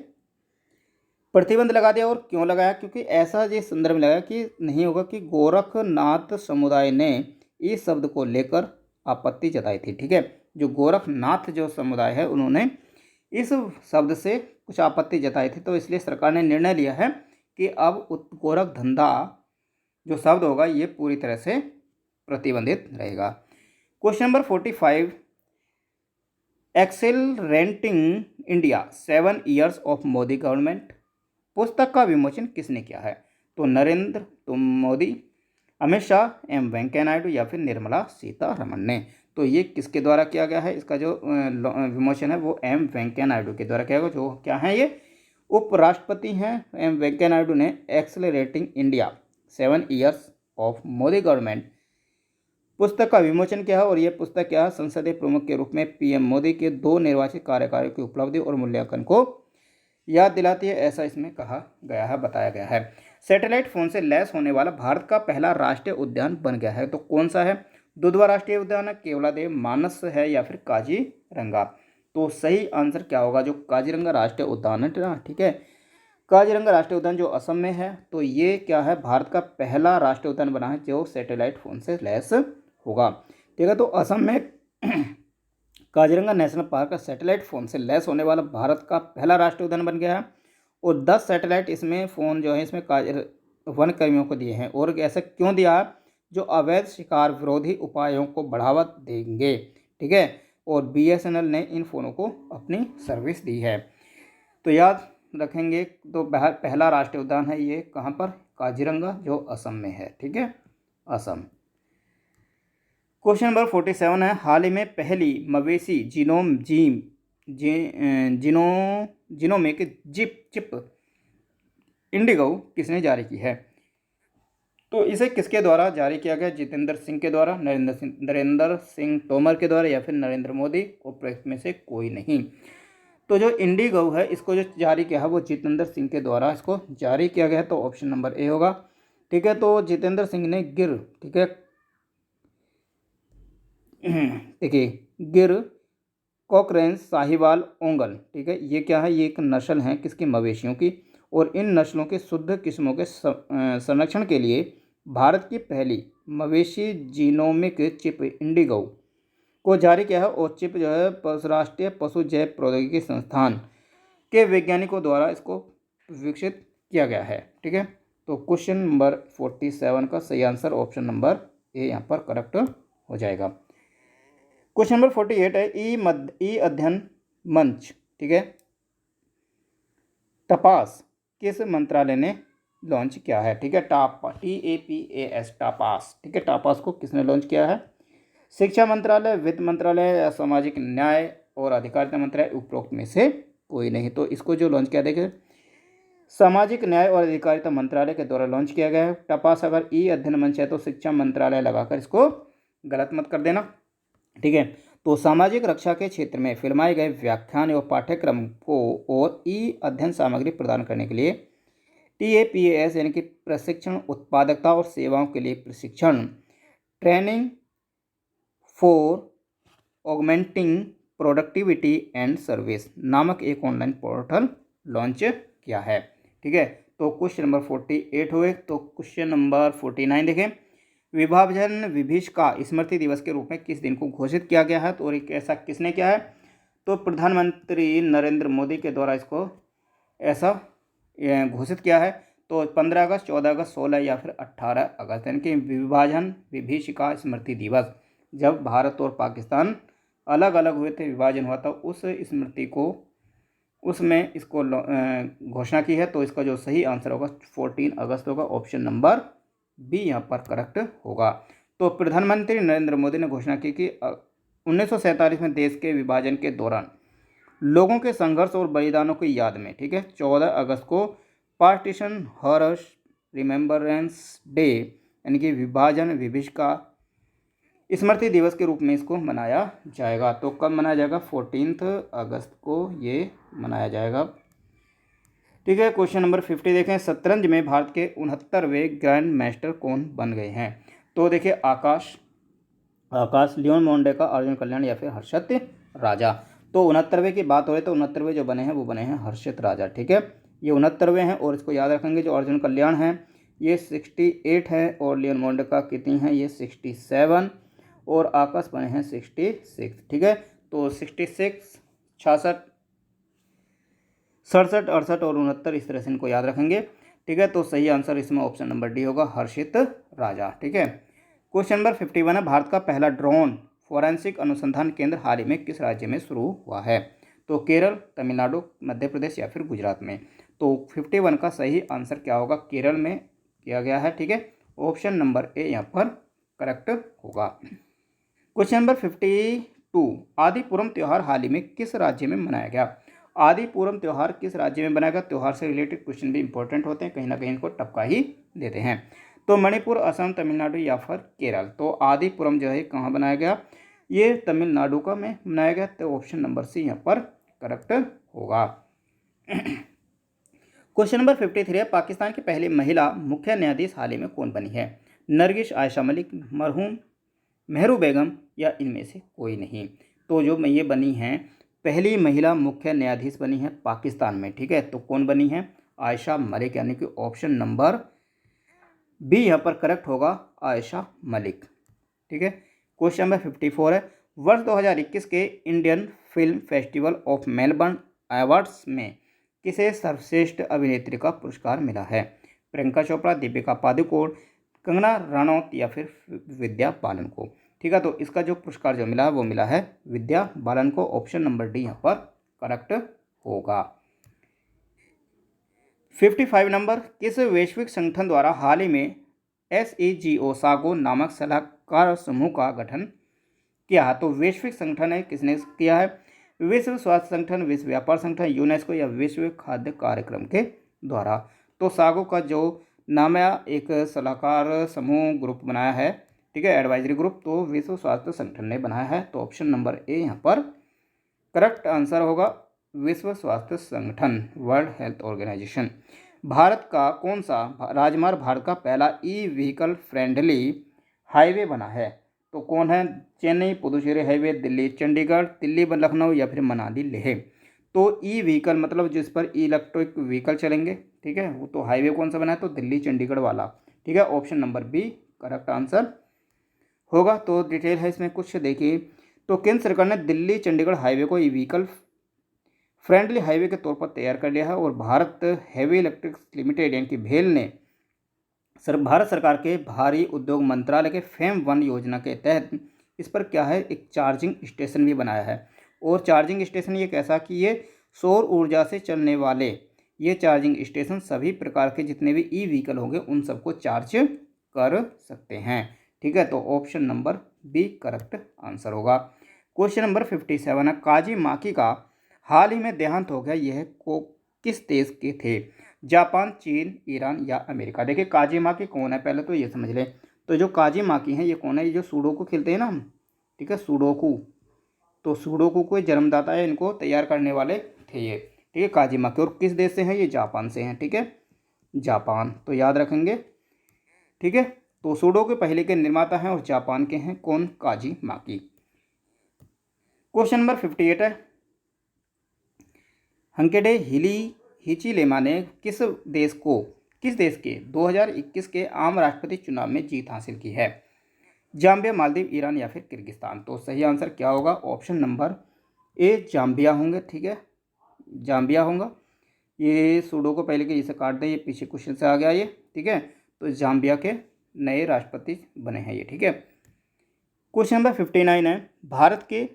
प्रतिबंध लगा दिया। और क्यों लगाया? क्योंकि ऐसा ये संदर्भ लगा कि नहीं होगा कि गोरखनाथ समुदाय ने इस शब्द को लेकर आपत्ति जताई थी। ठीक है, जो गोरखनाथ जो समुदाय है उन्होंने इस शब्द से कुछ आपत्ति जताई थी, तो इसलिए सरकार ने निर्णय लिया है कि अब गोरख धंधा जो शब्द होगा ये पूरी तरह से प्रतिबंधित रहेगा। Question number 45, accelerating India 7 years of Modi government पुस्तक का विमोचन किसने किया है? तो नरेंद्र मोदी, अमित शाह, एम वेंकैया नायडू या फिर निर्मला सीतारमण ने। तो ये किसके द्वारा किया गया है? इसका जो विमोचन है वो एम वेंकैया नायडू के द्वारा किया गया। जो क्या है, ये उपराष्ट्रपति हैं एम वेंकैया नायडू ने accelerating India 7 years of Modi government पुस्तक का विमोचन किया है। और ये पुस्तक क्या है? संसदीय प्रमुख के रूप में पीएम मोदी के 2 निर्वाचित कार्यकालों की उपलब्धि और मूल्यांकन को याद दिलाती है, ऐसा इसमें कहा गया है, बताया गया है। सैटेलाइट फोन से लैस होने वाला भारत का पहला राष्ट्रीय उद्यान बन गया है, तो कौन सा है? दुधवा राष्ट्रीय उद्यान है, केवलादेव मानस है या फिर काजीरंगा। तो सही आंसर क्या होगा? जो काजीरंगा राष्ट्रीय उद्यान है, ठीक है, काजीरंगा राष्ट्रीय उद्यान जो असम में है, तो ये क्या है? भारत का पहला राष्ट्रीय उद्यान बना है जो सैटेलाइट फोन से लैस होगा। ठीक है, तो असम में काजीरंगा नेशनल पार्क का सैटेलाइट फ़ोन से लैस होने वाला भारत का पहला राष्ट्रीय उद्यान बन गया है। और 10 सैटेलाइट इसमें फ़ोन जो है इसमें वन कर्मियों को दिए हैं। और ऐसा क्यों दिया? जो अवैध शिकार विरोधी उपायों को बढ़ावा देंगे। ठीक है, और BSNL ने इन फ़ोनों को अपनी सर्विस दी है। तो याद रखेंगे, तो पहला राष्ट्रीय उद्यान है ये कहाँ पर? काजीरंगा, जो असम में है। ठीक है, असम। क्वेश्चन नंबर 47 है, हाल ही में पहली मवेशी जीनोमिक चिप इंडिगो किसने जारी की है? तो इसे किसके द्वारा जारी किया गया? जितेंद्र सिंह के द्वारा, नरेंद्र सिंह तोमर के द्वारा या फिर नरेंद्र मोदी, उपरोक्त में से कोई नहीं। तो जो इंडिगो है इसको जो जारी किया है वो जितेंद्र सिंह के द्वारा इसको जारी किया गया है, तो ऑप्शन नंबर ए होगा। ठीक है, तो जितेंद्र सिंह ने गिर, ठीक है, देखिए गिर, कॉकरेंस, साहिवाल, ओंगल, ठीक है, ये क्या है? ये एक नस्ल है किसकी? मवेशियों की। और इन नस्लों के शुद्ध किस्मों के संरक्षण के लिए भारत की पहली मवेशी जीनोमिक चिप इंडिगो को जारी किया है और चिप जो है राष्ट्रीय पशु जैव प्रौद्योगिकी संस्थान के वैज्ञानिकों द्वारा इसको विकसित किया गया है। ठीक है, तो क्वेश्चन नंबर 47 का सही आंसर ऑप्शन नंबर ए यहाँ पर करेक्ट हो जाएगा। क्वेश्चन नंबर 48 है ई अध्ययन मंच, ठीक है, टपास किस मंत्रालय ने लॉन्च किया है? ठीक है, TAPAS टापास, ठीक है, टापास को किसने लॉन्च किया है? शिक्षा मंत्रालय, वित्त मंत्रालय या सामाजिक न्याय और अधिकारिता मंत्रालय, उपरोक्त में से कोई नहीं। तो इसको जो लॉन्च किया, देखिए सामाजिक न्याय और अधिकारिता मंत्रालय के द्वारा लॉन्च किया गया है। टपास अगर ई अध्ययन मंच है तो शिक्षा मंत्रालय लगाकर इसको गलत मत कर देना। ठीक है, तो सामाजिक रक्षा के क्षेत्र में फिल्माए गए व्याख्यान एवं पाठ्यक्रम को और ई अध्ययन सामग्री प्रदान करने के लिए TAPAS यानी कि प्रशिक्षण, उत्पादकता और सेवाओं के लिए प्रशिक्षण, training for augmenting productivity and service नामक एक ऑनलाइन पोर्टल लॉन्च किया है। ठीक है, तो क्वेश्चन नंबर 48 हुए। तो क्वेश्चन नंबर 49 देखें, विभाजन विभीषिका स्मृति दिवस के रूप में किस दिन को घोषित किया गया है? तो ऐसा किसने किया है? तो प्रधानमंत्री नरेंद्र मोदी के द्वारा इसको ऐसा घोषित किया है। तो 15 अगस्त, 14 अगस्त, 16 या फिर 18 अगस्त, यानी कि विभाजन विभीषिका स्मृति दिवस, जब भारत और पाकिस्तान अलग अलग हुए थे, विभाजन हुआ था, उस स्मृति को उसमें इसको घोषणा की है। तो इसका जो सही आंसर होगा 14 अगस्त होगा, ऑप्शन नंबर बी यहाँ पर करेक्ट होगा। तो प्रधानमंत्री नरेंद्र मोदी ने घोषणा की कि 1947 में देश के विभाजन के दौरान लोगों के संघर्ष और बलिदानों की याद में, ठीक है, 14 अगस्त को पार्टीशन हॉरर्स रिमेम्बरेंस डे यानी कि विभाजन विभीषिका स्मृति दिवस के रूप में इसको मनाया जाएगा। तो कब मनाया जाएगा? 14 अगस्त को ये मनाया जाएगा। ठीक है, क्वेश्चन नंबर 50 देखें, शतरंज में भारत के 69वें ग्रैंड मास्टर कौन बन गए हैं? तो देखिए आकाश, लियोन मोंडेका, अर्जुन कल्याण या फिर हर्षित राजा। तो 69वें की बात हो रही तो 69वें जो बने हैं वो बने हैं हर्षित राजा। ठीक है, ये 69वें हैं और इसको याद रखेंगे। जो अर्जुन कल्याण है ये 68 है और लियोन मोंडेका कितनी है? ये 67 और आकाश बने हैं 66। ठीक है, तो 66, 66, 67, 68 और 69 इस तरह से इनको याद रखेंगे। ठीक है, तो सही आंसर इसमें ऑप्शन नंबर डी होगा, हर्षित राजा। ठीक है, क्वेश्चन नंबर 51 है, भारत का पहला ड्रोन फोरेंसिक अनुसंधान केंद्र हाल ही में किस राज्य में शुरू हुआ है? तो केरल, तमिलनाडु, मध्य प्रदेश या फिर गुजरात में। तो 51 का सही आंसर क्या होगा? केरल में किया गया है। ठीक है, ऑप्शन नंबर ए यहाँ पर करेक्ट होगा। क्वेश्चन नंबर 52, आदि पूरम त्यौहार हाल ही में किस राज्य में मनाया गया? आदि पूरम त्यौहार किस राज्य में मनाया गया? त्यौहार से रिलेटेड क्वेश्चन भी इंपॉर्टेंट होते हैं, कहीं ना कहीं इनको टपका ही देते हैं। तो मणिपुर, असम, तमिलनाडु या फिर केरल। तो आदि पूरम जो है कहाँ बनाया गया? ये तमिलनाडु का में मनाया गया। तो ऑप्शन नंबर सी यहाँ पर करेक्ट होगा। क्वेश्चन नंबर 53 है, पाकिस्तान की पहली महिला मुख्य न्यायाधीश हाल ही में कौन बनी है? नरगिस, आयशा मलिक, मरहूम मेहरू बेगम या इनमें से कोई नहीं। तो जो ये बनी हैं, पहली महिला मुख्य न्यायाधीश बनी है पाकिस्तान में। ठीक है, तो कौन बनी है? आयशा मलिक, यानी कि ऑप्शन नंबर बी यहाँ पर करेक्ट होगा, आयशा मलिक। ठीक है, क्वेश्चन नंबर 54 है, वर्ष 2021 के Indian film festival of Melbourne awards में किसे सर्वश्रेष्ठ अभिनेत्री का पुरस्कार मिला है? प्रियंका चोपड़ा, दीपिका पादुकोण, कंगना रनौत या फिर विद्या बालन को। ठीक है, तो इसका जो पुरस्कार जो मिला है वो मिला है विद्या बालन को, ऑप्शन नंबर डी यहाँ पर करेक्ट होगा। 55 नंबर, किस वैश्विक संगठन द्वारा हाल ही में SEGO सागो नामक सलाहकार समूह का गठन किया है? तो वैश्विक संगठन है, किसने किया है? विश्व स्वास्थ्य संगठन, विश्व व्यापार संगठन, यूनेस्को या विश्व खाद्य कार्यक्रम के द्वारा। तो सागो का जो नाम है, एक सलाहकार समूह ग्रुप बनाया है। ठीक है, एडवाइजरी ग्रुप, तो विश्व स्वास्थ्य संगठन ने बनाया है। तो ऑप्शन नंबर ए यहाँ पर करेक्ट आंसर होगा, विश्व स्वास्थ्य संगठन, वर्ल्ड हेल्थ ऑर्गेनाइजेशन। भारत का कौन सा राजमार्ग भारत का पहला ई व्हीकल फ्रेंडली हाईवे बना है? तो कौन है? चेन्नई पुदुचेरी हाईवे, दिल्ली चंडीगढ़, दिल्ली लखनऊ या फिर मनाली लेह। तो ई व्हीकल मतलब जिस पर इलेक्ट्रिक व्हीकल चलेंगे। ठीक है, वो तो हाईवे कौन सा बना है? तो दिल्ली चंडीगढ़ वाला। ठीक है, option number B correct answer होगा। तो डिटेल है इसमें कुछ देखिए। तो केंद्र सरकार ने दिल्ली चंडीगढ़ हाईवे को ई व्हीकल फ्रेंडली हाईवे के तौर पर तैयार कर लिया है और भारत हैवी इलेक्ट्रिक्स लिमिटेड यानी कि भेल ने भारत सरकार के भारी उद्योग मंत्रालय के फेम 1 योजना के तहत इस पर क्या है, एक चार्जिंग स्टेशन भी बनाया है। और चार्जिंग स्टेशन ये कैसा कि ये सौर ऊर्जा से चलने वाले ये चार्जिंग स्टेशन सभी प्रकार के जितने भी ई व्हीकल होंगे उन सबको चार्ज कर सकते हैं। ठीक है, तो option number B correct answer होगा। क्वेश्चन नंबर 57 है, काजी माकी का हाल ही में देहांत हो गया, यह को किस देश के थे? जापान, चीन, ईरान या अमेरिका। देखिए काजी माकी कौन है, पहले तो ये समझ लें। तो जो काजी माकी हैं ये कौन है? ये जो सुडोकू खेलते हैं ना हम, ठीक है, सुडोकू। तो सुडोकू को जन्मदाता है, इनको तैयार करने वाले थे ये, ठीक है, काजी माकी। और किस देश से हैं? ये जापान से हैं, ठीक है, जापान। तो याद रखेंगे, ठीक है। तो सुडोकू पहले के निर्माता हैं और जापान के हैं कौन? काजी माकी। क्वेश्चन नंबर 58 है, हंकेडे हिचिलेमा ने किस देश के 2021 के आम राष्ट्रपति चुनाव में जीत हासिल की है? जाम्बिया, मालदीव, ईरान या फिर किर्गिस्तान। तो सही आंसर क्या होगा? ऑप्शन नंबर ए जाम्बिया होंगे, ठीक है, जाम्बिया होगा। ये सूडो को पहले के इसे काट दें, ये पीछे क्वेश्चन से आ गया ये, ठीक है। तो जाम्बिया के नए राष्ट्रपति बने हैं ये, ठीक है। क्वेश्चन नंबर 59 है, भारत के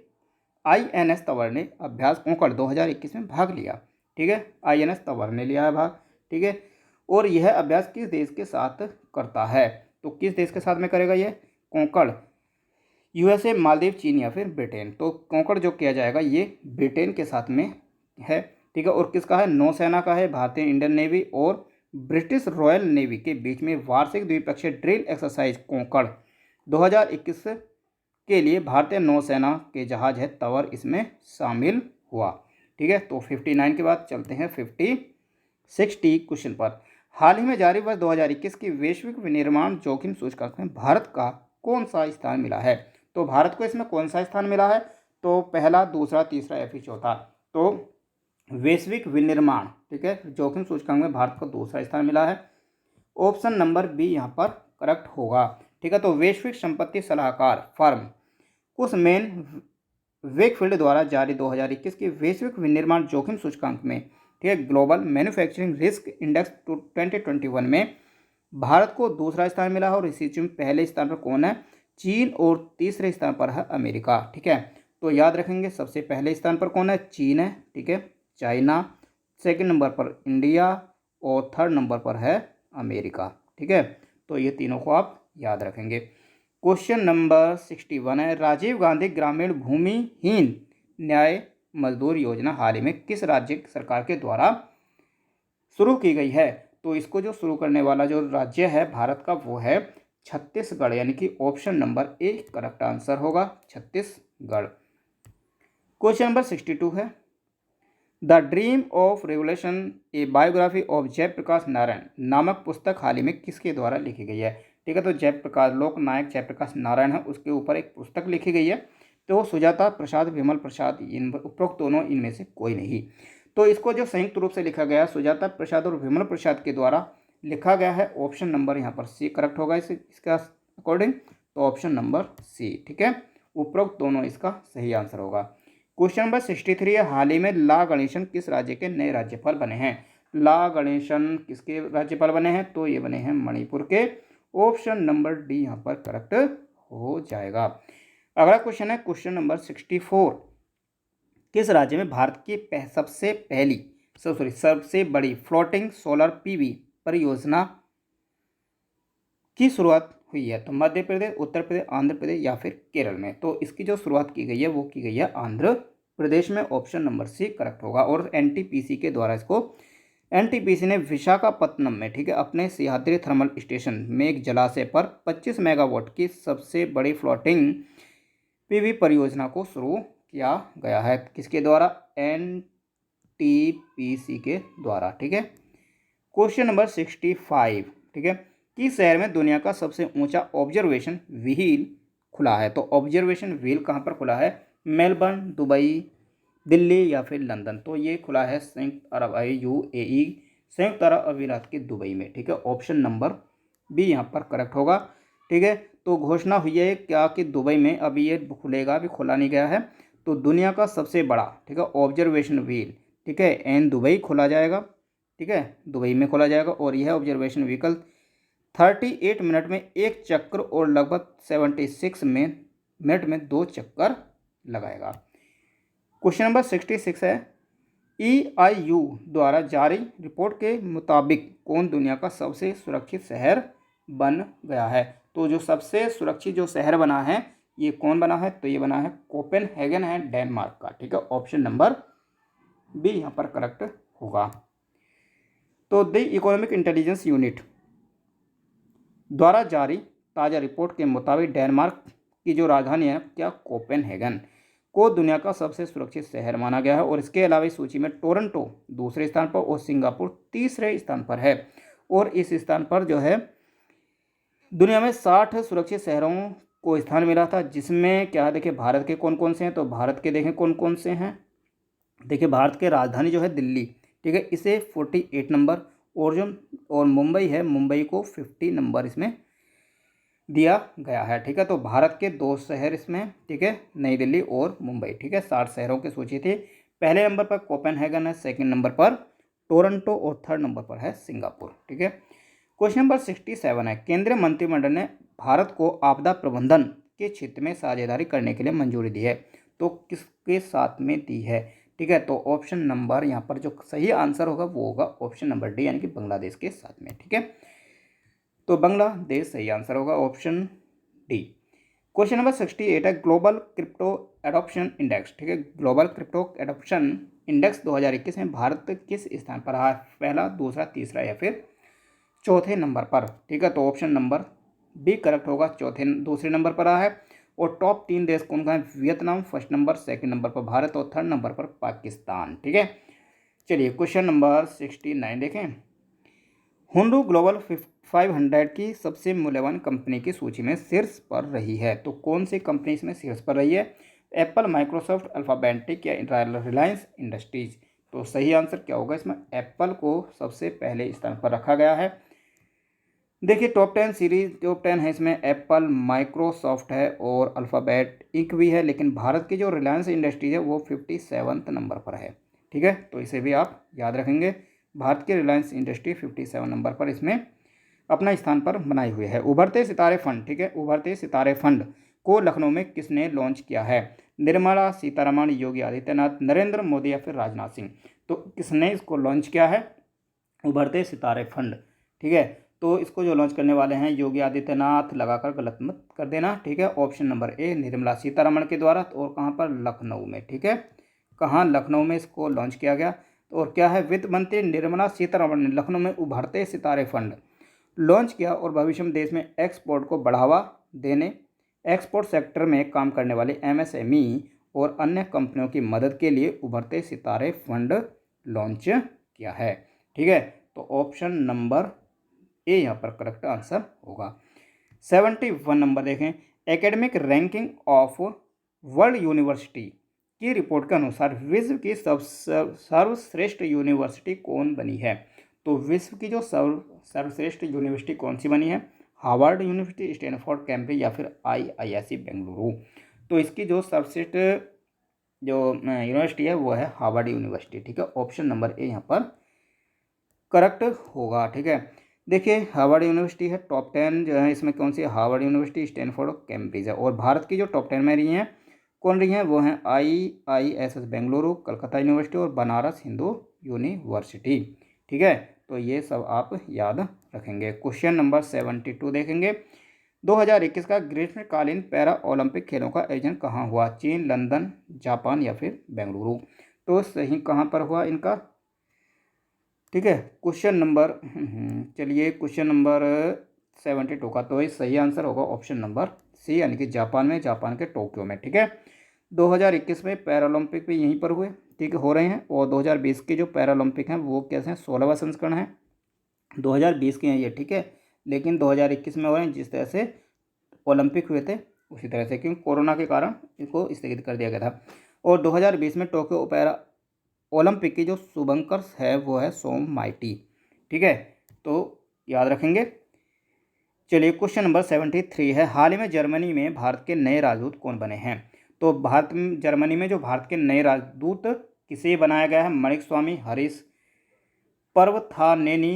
INS तंवर ने अभ्यास पोखर 2021 में भाग लिया, ठीक है, INS तंवर ने लिया है भाग, ठीक है। और यह अभ्यास किस देश के साथ करता है? तो किस देश के साथ में करेगा ये कोंकण? USA, मालदीव, चीन या फिर ब्रिटेन। तो कोंकण जो किया जाएगा ये ब्रिटेन के साथ में है, ठीक है। और किसका है? नौसेना का है, भारतीय इंडियन नेवी और ब्रिटिश रॉयल नेवी के बीच में वार्षिक द्विपक्षीय ड्रिल एक्सरसाइज कोंकण 2021 के लिए भारतीय नौसेना के जहाज है तंवर इसमें शामिल हुआ, ठीक है। तो 59 के बाद चलते हैं 60 क्वेश्चन पर। हाल ही में जारी वर्ष 2021 की वैश्विक विनिर्माण जोखिम सूचकांक में भारत का कौन सा स्थान मिला है? तो भारत को इसमें कौन सा स्थान मिला है? तो पहला, दूसरा, तीसरा या फिर चौथा। तो वैश्विक विनिर्माण, ठीक है, जोखिम सूचकांक में भारत को दूसरा स्थान मिला है। ऑप्शन नंबर बी यहाँ पर करेक्ट होगा, ठीक है। तो वैश्विक संपत्ति सलाहकार फर्म कुसमैन वेकफील्ड द्वारा जारी 2021 की वैश्विक विनिर्माण जोखिम सूचकांक में, ठीक है, ग्लोबल मैन्युफैक्चरिंग रिस्क इंडेक्स 2021 में भारत को दूसरा स्थान मिला है। और इसी में पहले स्थान पर कौन है? चीन। और तीसरे स्थान पर है अमेरिका, ठीक है। तो याद रखेंगे, सबसे पहले स्थान पर कौन है? चीन है, ठीक है, चाइना। सेकंड नंबर पर इंडिया और थर्ड नंबर पर है अमेरिका, ठीक है। तो ये तीनों को आप याद रखेंगे। क्वेश्चन नंबर 61 है, राजीव गांधी ग्रामीण भूमिहीन न्याय मजदूर योजना हाल ही में किस राज्य सरकार के द्वारा शुरू की गई है? तो इसको जो शुरू करने वाला जो राज्य है भारत का वो है छत्तीसगढ़, यानी कि option number A correct answer होगा, छत्तीसगढ़। क्वेश्चन नंबर 62 है, the dream of revolution a biography of Jayaprakash Narayan नामक पुस्तक हाल ही में किसके द्वारा लिखी गई है? ठीक है, तो जयप्रकाश लोकनायक जयप्रकाश नारायण है, उसके ऊपर एक पुस्तक लिखी गई है। तो सुजाता प्रसाद, विमल प्रसाद, इन उपरोक्त दोनों इनमें से कोई नहीं। तो इसको जो संयुक्त रूप से लिखा गया है सुजाता प्रसाद और विमल प्रसाद के द्वारा लिखा गया है। ऑप्शन नंबर यहाँ पर सी करेक्ट होगा इसका अकॉर्डिंग। तो ऑप्शन नंबर सी, ठीक है, उपरोक्त दोनों इसका सही आंसर होगा। क्वेश्चन नंबर 63 है, हाल ही में ला गणेशन किस राज्य के नए राज्यपाल बने हैं? ला गणेशन किसके राज्यपाल बने हैं? तो ये बने हैं मणिपुर के। ऑप्शन नंबर डी यहाँ पर करेक्ट हो जाएगा। अगला क्वेश्चन है क्वेश्चन नंबर 64, किस राज्य में भारत की सबसे बड़ी फ्लोटिंग सोलर PV परियोजना की शुरुआत हुई है? तो मध्य प्रदेश, उत्तर प्रदेश, आंध्र प्रदेश या फिर केरल में। तो इसकी जो शुरुआत की गई है वो की गई है आंध्र प्रदेश में। ऑप्शन नंबर सी करेक्ट होगा। और NTPC के द्वारा इसको NTPC ने विशाखापत्तनम में, ठीक है, अपने सह्याद्री थर्मल स्टेशन में एक जलाशय पर 25 मेगावाट की सबसे बड़ी फ्लोटिंग PV परियोजना को शुरू किया गया है। किसके द्वारा? NTPC के द्वारा, ठीक है। क्वेश्चन नंबर 65, ठीक है, किस शहर में दुनिया का सबसे ऊंचा ऑब्जर्वेशन व्हील खुला है? तो ऑब्जर्वेशन व्हील कहाँ पर खुला है? मेलबर्न, दुबई, दिल्ली या फिर लंदन। तो ये खुला है संयुक्त अरब UAE, संयुक्त अरब अमीरात के दुबई में, ठीक है। ऑप्शन नंबर बी यहाँ पर करेक्ट होगा। ठीक है, तो घोषणा हुई है क्या कि दुबई में अभी ये खुलेगा, अभी खुला नहीं गया है, तो दुनिया का सबसे बड़ा, ठीक है, ऑब्जर्वेशन व्हील, ठीक है, एन दुबई खोला जाएगा। ठीक है, दुबई में खोला जाएगा और यह ऑब्जर्वेशन व्हीकल 38 मिनट में एक चक्कर और लगभग 76 मिनट में 2 चक्कर लगाएगा। क्वेश्चन नंबर 66 है, EIU द्वारा जारी रिपोर्ट के मुताबिक कौन दुनिया का सबसे सुरक्षित शहर बन गया है। तो जो सबसे सुरक्षित जो शहर बना है ये कौन बना है, तो ये बना है कोपेनहेगन है, डेनमार्क का। ठीक है, ऑप्शन नंबर बी यहाँ पर करेक्ट होगा। तो द इकोनॉमिक इंटेलिजेंस यूनिट द्वारा जारी ताज़ा रिपोर्ट के मुताबिक डेनमार्क की जो राजधानी है क्या, कोपेनहेगन को दुनिया का सबसे सुरक्षित शहर माना गया है। और इसके अलावा इस सूची में टोरंटो दूसरे स्थान पर और सिंगापुर तीसरे स्थान पर है। और इस स्थान पर जो है दुनिया में 60 सुरक्षित शहरों को स्थान मिला था, जिसमें क्या देखिए भारत के कौन कौन से हैं, तो भारत के देखें कौन कौन से हैं। देखिए भारत के राजधानी जो है दिल्ली, ठीक है, इसे 48 नंबर, और मुंबई है, मुंबई को 50 नंबर इसमें दिया गया है। ठीक है, तो भारत के 2 शहर इसमें, ठीक है, नई दिल्ली और मुंबई। ठीक है, 60 शहरों की सूची थी। पहले नंबर पर कोपेनहेगन है, सेकंड नंबर पर टोरंटो और थर्ड नंबर पर है सिंगापुर। ठीक है, क्वेश्चन नंबर 67 है, केंद्रीय मंत्रिमंडल ने भारत को आपदा प्रबंधन के क्षेत्र में साझेदारी करने के लिए मंजूरी दी है, तो किसके साथ में दी है। ठीक है, तो ऑप्शन नंबर यहाँ पर जो सही आंसर होगा वो होगा ऑप्शन नंबर डी, यानी कि बांग्लादेश के साथ में। ठीक है, तो बांग्लादेश सही आंसर होगा, ऑप्शन डी। क्वेश्चन नंबर 68 है, ग्लोबल क्रिप्टो एडॉप्शन इंडेक्स, ठीक है, ग्लोबल क्रिप्टो एडॉप्शन इंडेक्स 2021 में भारत किस स्थान पर रहा है, पहला, दूसरा, तीसरा या फिर चौथे नंबर पर। ठीक है, तो ऑप्शन नंबर बी करेक्ट होगा, दूसरे नंबर पर रहा है। और टॉप 3 देश कौन कौन है, Vietnam first number, second number पर भारत और थर्ड नंबर पर पाकिस्तान। ठीक है, चलिए क्वेश्चन नंबर 69 देखें, हुंडू ग्लोबल 500 की सबसे मूल्यवान कंपनी की सूची में शीर्ष पर रही है, तो कौन सी कंपनी इसमें शीर्ष पर रही है, एप्पल, माइक्रोसॉफ्ट, अल्फाबेटिक या रिलायंस इंडस्ट्रीज। तो सही आंसर क्या होगा, इसमें एप्पल को सबसे पहले स्थान पर रखा गया है। देखिए टॉप 10 सीरीज, टॉप 10 है इसमें एप्पल, माइक्रोसॉफ्ट है और अल्फ़ाबेट इंक भी है, लेकिन भारत की जो रिलायंस इंडस्ट्रीज है वो 57 नंबर पर है। ठीक है, तो इसे भी आप याद रखेंगे, भारत की रिलायंस इंडस्ट्री 57 नंबर पर इसमें अपना स्थान पर बनाए हुए है। उभरते सितारे फंड, ठीक है, उभरते सितारे फंड को लखनऊ में किसने लॉन्च किया है, निर्मला सीतारमण, योगी आदित्यनाथ, नरेंद्र मोदी या फिर राजनाथ सिंह। तो किसने इसको लॉन्च किया है, उभरते सितारे फंड। ठीक है, तो इसको जो लॉन्च करने वाले हैं योगी आदित्यनाथ, लगाकर गलत मत कर देना। ठीक है, ऑप्शन नंबर ए निर्मला सीतारमण के द्वारा, और कहाँ पर, लखनऊ में। ठीक है, कहाँ, लखनऊ में इसको लॉन्च किया गया। तो और क्या है, वित्त मंत्री निर्मला सीतारमण ने लखनऊ में उभरते सितारे फंड लॉन्च किया और भविष्य में देश में एक्सपोर्ट को बढ़ावा देने, एक्सपोर्ट सेक्टर में काम करने वाले MSME और अन्य कंपनियों की मदद के लिए उभरते सितारे फंड लॉन्च किया है। ठीक है, तो ऑप्शन नंबर ए यहाँ पर करेक्ट आंसर होगा। 71 नंबर देखें, academic ranking of world university की रिपोर्ट के अनुसार विश्व की सर्वश्रेष्ठ यूनिवर्सिटी कौन बनी है। तो विश्व की जो सर्वश्रेष्ठ यूनिवर्सिटी कौन सी बनी है, हार्वर्ड यूनिवर्सिटी, स्टैनफोर्ड, कैम्ब्रिज या फिर IISc बेंगलुरु। तो इसकी जो सर्वश्रेष्ठ जो यूनिवर्सिटी है वो है हार्वर्ड यूनिवर्सिटी। ठीक है, ऑप्शन नंबर ए यहाँ पर करेक्ट होगा। ठीक है, देखिए हार्वर्ड यूनिवर्सिटी है, टॉप 10 जो है इसमें कौन सी है, हार्वर्ड यूनिवर्सिटी, स्टैनफोर्ड और कैम्ब्रिज है। और भारत की जो टॉप 10 में रही हैं कौन रही हैं, वो हैं IISs बेंगलुरु, कलकत्ता यूनिवर्सिटी और बनारस हिंदू यूनिवर्सिटी। ठीक है, तो ये सब आप याद रखेंगे। क्वेश्चन नंबर 72 देखेंगे, 2021 का ग्रीष्मकालीन पैरा ओलंपिक खेलों का आयोजन कहाँ हुआ, चीन, लंदन, जापान या फिर बेंगलुरु। तो सही कहाँ पर हुआ इनका। ठीक है, क्वेश्चन नंबर चलिए क्वेश्चन नंबर 72 का तो ये सही आंसर होगा ऑप्शन नंबर सी, यानी कि जापान में, जापान के टोक्यो में। ठीक है, 2021 में पैरालंपिक भी यहीं पर हुए, ठीक हो रहे हैं। और 2020 के जो पैरालंपिक हैं वो कैसे हैं, 16वां संस्करण है, 2020 के हैं ये। ठीक है, लेकिन 2021 में हो रहे हैं, जिस तरह से ओलंपिक हुए थे उसी तरह से, क्योंकि कोरोना के कारण इसको स्थगित कर दिया गया था। और 2020 में टोक्यो पैरा ओलंपिक की जो शुभंकर है वो है सोम माइटी। ठीक है, तो याद रखेंगे। चलिए क्वेश्चन नंबर 73 है, हाल ही में जर्मनी में भारत के नए राजदूत कौन बने हैं? तो जर्मनी में जो भारत के नए राजदूत किसे बनाया गया है? मणिक स्वामी, हरीश पर्वथानेनी,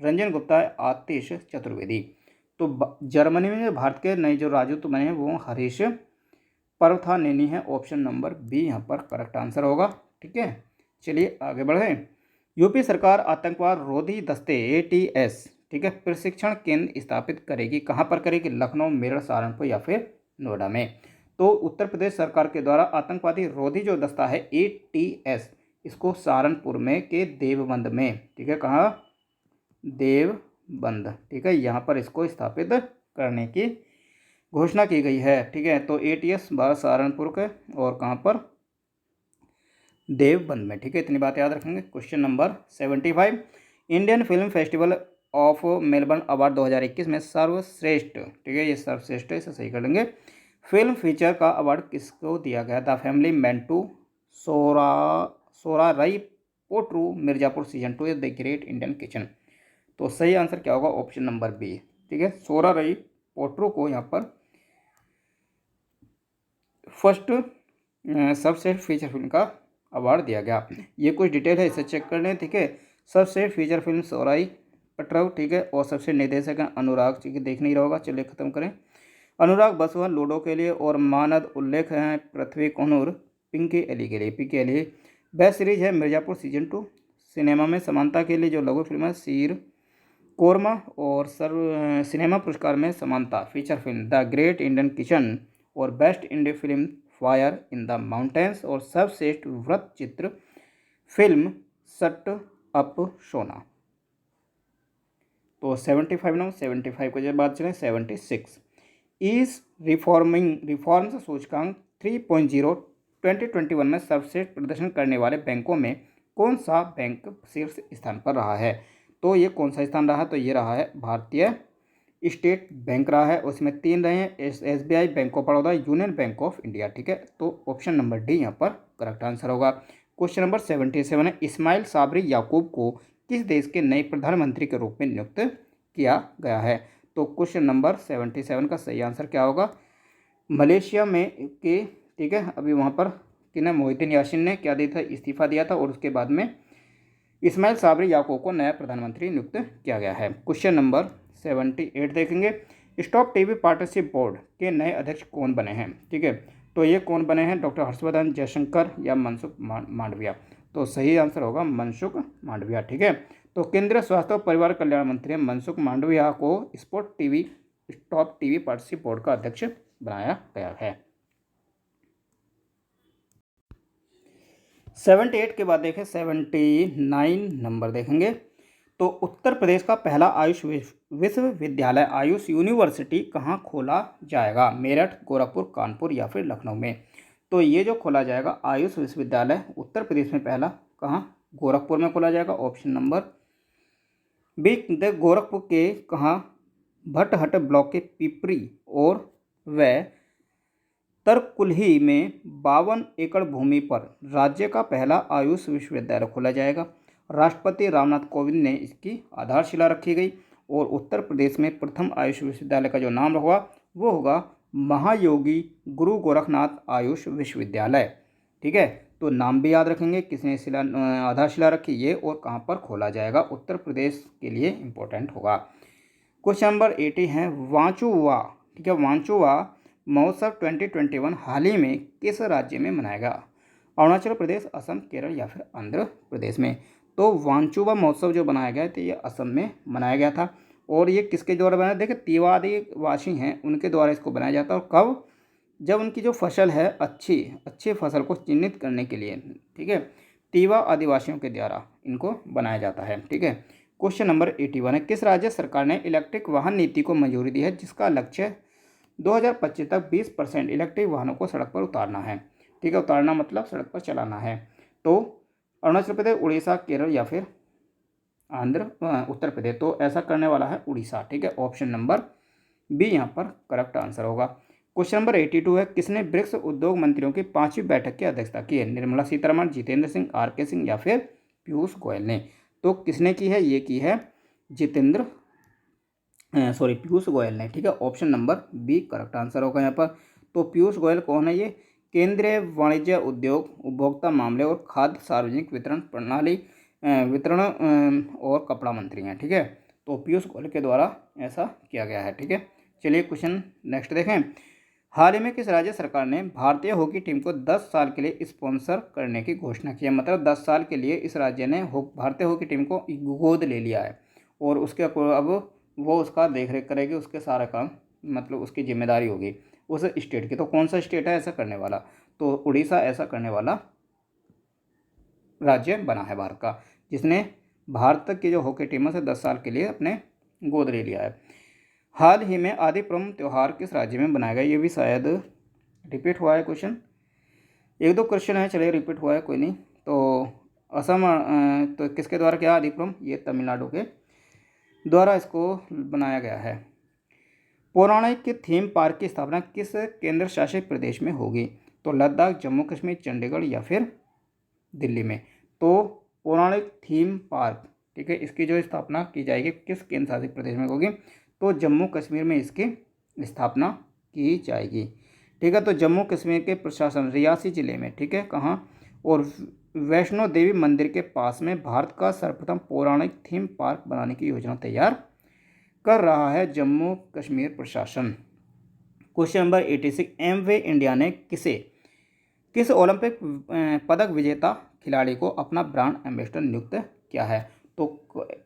रंजन गुप्ता, आतिश चतुर्वेदी। तो जर्मनी में जो भारत के नए जो राजदूत बने हैं वो हरीश पर्वथानेनी है। ऑप्शन नंबर बी यहाँ पर करेक्ट आंसर होगा। ठीक है, चलिए आगे बढ़ें। यूपी सरकार आतंकवाद रोधी दस्ते ATS, ठीक है, प्रशिक्षण केंद्र स्थापित करेगी। कहाँ पर करेगी? लखनऊ, मेरठ, सहारनपुर या फिर नोएडा में। तो उत्तर प्रदेश सरकार के द्वारा आतंकवादी रोधी जो दस्ता है ATS, इसको सहारनपुर में के देवबंद में, ठीक है, कहाँ? देवबंद, ठीक है, यहाँ पर इसको स्थापित करने की घोषणा की गई है। ठीक है, तो ATS भारत सहारनपुर के और कहाँ पर? देवबंद में। ठीक है, इतनी बात याद रखेंगे। Question number 75, Indian film festival of Melbourne award 2021 में सर्वश्रेष्ठ, ठीक है, ये सर्वश्रेष्ठ है, इसे सही कर लेंगे, फिल्म फीचर का अवार्ड किसको दिया गया? The family man two, Soorarai Pottru, Mirzapur season 2, the great Indian kitchen. तो सही आंसर क्या होगा? Option number B. ठीक है, सोरा रई पोट्रू को यहाँ पर फर्स्ट सबसे फीचर फिल्म का अवार्ड दिया गया। ये कुछ डिटेल है, इसे चेक कर लें। ठीक है, सबसे फीचर फिल्म सोराई पटराव, ठीक है, और सबसे निर्देशक हैं अनुराग, ठीक है, देख नहीं रहा होगा, चलिए खत्म करें। अनुराग बसवन लूडो के लिए और मानद उल्लेख हैं पृथ्वी कोनूर पिंकी एली के लिए। पिंकी एली। बेस्ट सीरीज है मिर्जापुर सीजन 2। सिनेमा में समानता के लिए जो लघु फिल्म है सीर कोरमा, और सर्व सिनेमा पुरस्कार में समानता feature film the great Indian kitchen, और best Indian film fire in the mountains, और सर्वश्रेष्ठ व्रत चित्र फिल्म सट अप सोना। तो 75 ना, 75 को जब बात चलें 76, इस रिफॉर्म्स सूचकांक 3.0 2021 में सर्वश्रेष्ठ प्रदर्शन करने वाले बैंकों में कौन सा बैंक शीर्ष स्थान पर रहा है? तो ये कौन सा स्थान रहा? तो ये रहा है भारतीय स्टेट बैंक रहा है, उसमें 3 रहे हैं, SBI, bank of Baroda, union bank of India. ठीक है, तो ऑप्शन नंबर डी यहाँ पर करेक्ट आंसर होगा। क्वेश्चन नंबर 77 है, इस्माइल साबरी याकूब को किस देश के नए प्रधानमंत्री के रूप में नियुक्त किया गया है? तो क्वेश्चन नंबर 77 का सही आंसर क्या होगा? मलेशिया में के, ठीक है, अभी वहाँ पर किन्हें मोहिद्दीन यासिन ने क्या दिया था? इस्तीफा दिया था, और उसके बाद में इस्माइल साबरी याकूब को नया प्रधानमंत्री नियुक्त किया गया है। क्वेश्चन नंबर 78 देखेंगे, स्टॉप टीवी पार्टनरशिप बोर्ड के नए अध्यक्ष कौन बने हैं? ठीक है, तो ये कौन बने हैं? डॉक्टर हर्षवर्धन, जयशंकर या मनसुख मांडविया। तो सही आंसर होगा मनसुख मांडविया। ठीक है, तो केंद्रीय स्वास्थ्य और परिवार कल्याण मंत्री मनसुख मांडविया को स्टॉप टीवी पार्टनरशिप बोर्ड का अध्यक्ष बनाया गया है। 78 के बाद देखें 79 नंबर देखेंगे, तो उत्तर प्रदेश का पहला आयुष विश्वविद्यालय आयुष यूनिवर्सिटी कहाँ खोला जाएगा? मेरठ, गोरखपुर, कानपुर या फिर लखनऊ में। तो ये जो खोला जाएगा आयुष विश्वविद्यालय उत्तर प्रदेश में पहला कहाँ? गोरखपुर में खोला जाएगा। Option number B. गोरखपुर के कहाँ? भटहट ब्लॉक के पिपरी और व तरकुलही में 52 एकड़ भूमि पर राज्य का पहला आयुष विश्वविद्यालय खोला जाएगा। राष्ट्रपति रामनाथ कोविंद ने इसकी आधारशिला रखी गई, और उत्तर प्रदेश में प्रथम आयुष विश्वविद्यालय का जो नाम होगा वो होगा महायोगी गुरु गोरखनाथ आयुष विश्वविद्यालय। ठीक है, तो नाम भी याद रखेंगे, किसने आधारशिला रखी ये और कहाँ पर खोला जाएगा, उत्तर प्रदेश के लिए इम्पोर्टेंट होगा। क्वेश्चन नंबर 80 है, वांचुवा, ठीक है, वांचुवा महोत्सव 2021 हाल ही में किस राज्य में मनाया गया? अरुणाचल प्रदेश, असम, केरल या फिर आंध्र प्रदेश में। तो वांचुवा महोत्सव जो बनाया गया था ये असम में मनाया गया था, और ये किसके द्वारा बनाया? देखिए तिवारी हैं उनके द्वारा इसको बनाया जाता है। और कब? जब उनकी जो फसल है अच्छी फसल को चिन्हित करने के लिए, ठीक है, तिवा आदिवासियों के द्वारा इनको बनाया जाता है। ठीक है, क्वेश्चन नंबर 81 है, किस राज्य सरकार ने इलेक्ट्रिक वाहन नीति को मंजूरी दी है जिसका लक्ष्य 2025 तक 20% इलेक्ट्रिक वाहनों को सड़क पर उतारना है? ठीक है, उतारना मतलब सड़क पर चलाना है। तो अरुणाचल प्रदेश, उड़ीसा, केरल या फिर उत्तर प्रदेश। तो ऐसा करने वाला है उड़ीसा। ठीक है, ऑप्शन नंबर बी यहाँ पर करेक्ट आंसर होगा। क्वेश्चन नंबर 82 है, किसने ब्रिक्स उद्योग मंत्रियों की 5वीं बैठक की अध्यक्षता की है? निर्मला सीतारमण, जितेंद्र सिंह, RK सिंह या फिर पीयूष गोयल ने। तो किसने की है? ये की है जितेंद्र पीयूष गोयल ने, ठीक है। Option number B correct answer होगा यहाँ पर। तो पीयूष गोयल कौन है? ये केंद्रीय वाणिज्य, उद्योग, उपभोक्ता मामले और खाद्य सार्वजनिक वितरण प्रणाली वितरण और कपड़ा मंत्री हैं, ठीक है। तो पीयूष गोयल के द्वारा ऐसा किया गया है, ठीक है। चलिए क्वेश्चन नेक्स्ट देखें। हाल ही में किस राज्य सरकार ने भारतीय हॉकी टीम को 10 साल के लिए स्पॉन्सर करने की घोषणा की है? मतलब 10 साल के लिए इस राज्य ने भारतीय हॉकी टीम को गोद ले लिया है और उसके अब वो उसका देख रेख करेगी, उसके सारा काम, मतलब उसकी जिम्मेदारी होगी उस स्टेट की। तो कौन सा स्टेट है ऐसा करने वाला? तो उड़ीसा ऐसा करने वाला राज्य बना है भारत का, जिसने भारत की जो हॉकी टीम है 10 साल के लिए अपने गोद ले लिया है। हाल ही में आदि प्रमुख त्यौहार किस राज्य में बनाया गया? ये भी शायद रिपीट हुआ है क्वेश्चन, एक दो क्वेश्चन है, चलिए रिपीट हुआ है कोई नहीं। तो असम, तो किसके द्वारा क्या आदि प्रमुख? ये तमिलनाडु के द्वारा इसको बनाया गया है। पौराणिक थीम पार्क की स्थापना किस केंद्र शासित प्रदेश में होगी? तो लद्दाख, जम्मू कश्मीर, चंडीगढ़ या फिर दिल्ली में? तो पौराणिक थीम पार्क, ठीक है, इसकी जो स्थापना की जाएगी किस केंद्र शासित प्रदेश में होगी? तो जम्मू कश्मीर में इसकी स्थापना की जाएगी, ठीक है। तो जम्मू कश्मीर के प्रशासन रियासी जिले में, ठीक है, कहाँ? और वैष्णो देवी मंदिर के पास में भारत का सर्वप्रथम पौराणिक थीम पार्क बनाने की योजना तैयार कर रहा है जम्मू कश्मीर प्रशासन। क्वेश्चन नंबर 86, एमवे इंडिया ने किस ओलंपिक पदक विजेता खिलाड़ी को अपना ब्रांड एम्बेसडर नियुक्त किया है? तो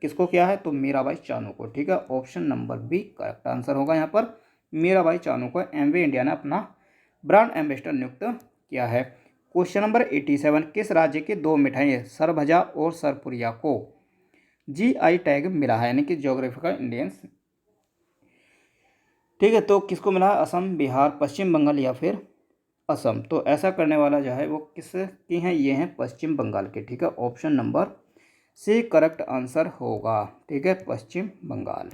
किसको किया है? तो मीराबाई चानू को, ठीक है। Option number B correct answer होगा यहाँ पर। मीराबाई चानू को एमवे इंडिया ने अपना ब्रांड एम्बेसडर नियुक्त किया है। क्वेश्चन नंबर 87, किस राज्य की 2 मिठाई सरभजा और सरपुरिया को जीआई टैग मिला है, यानी कि ज्योग्राफिकल इंडियंस, ठीक है। तो किसको मिला है? असम, बिहार, पश्चिम बंगाल या फिर असम? तो ऐसा करने वाला जो है वो किस की हैं? ये हैं पश्चिम बंगाल के, ठीक है। Option number C correct answer होगा, ठीक है, पश्चिम बंगाल।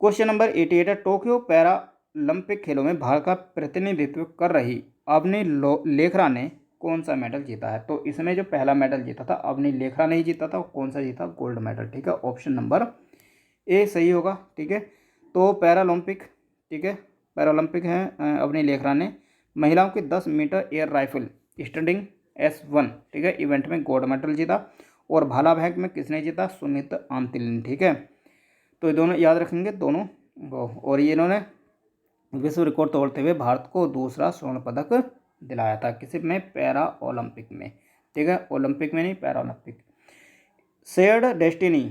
क्वेश्चन नंबर 88 है, टोक्यो पैरा ओलंपिक खेलों में भारत का प्रतिनिधित्व कर रही अवनी लेखरा ने कौन सा मेडल जीता है? तो इसमें जो पहला मेडल जीता था अवनी लेखरा ने ही जीता था, कौन सा जीता? गोल्ड मेडल, ठीक है। ऑप्शन नंबर ए सही होगा, ठीक है। तो पैरालंपिक, ठीक है, पैरालंपिक है अवनी लेखरा ने महिलाओं की 10 metre air rifle standing S1, ठीक है, इवेंट में गोल्ड मेडल जीता। और भाला फेंक में किसने जीता? सुमित आंतिल ने, ठीक है। तो ये दोनों याद रखेंगे दोनों वो, और ये इन्होंने विश्व रिकॉर्ड तोड़ते हुए भारत को दूसरा स्वर्ण पदक दिलाया था, किसी में? पैरा ओलंपिक में, ठीक है, ओलंपिक में नहीं, पैरा ओलंपिक। शेयर्ड डेस्टिनी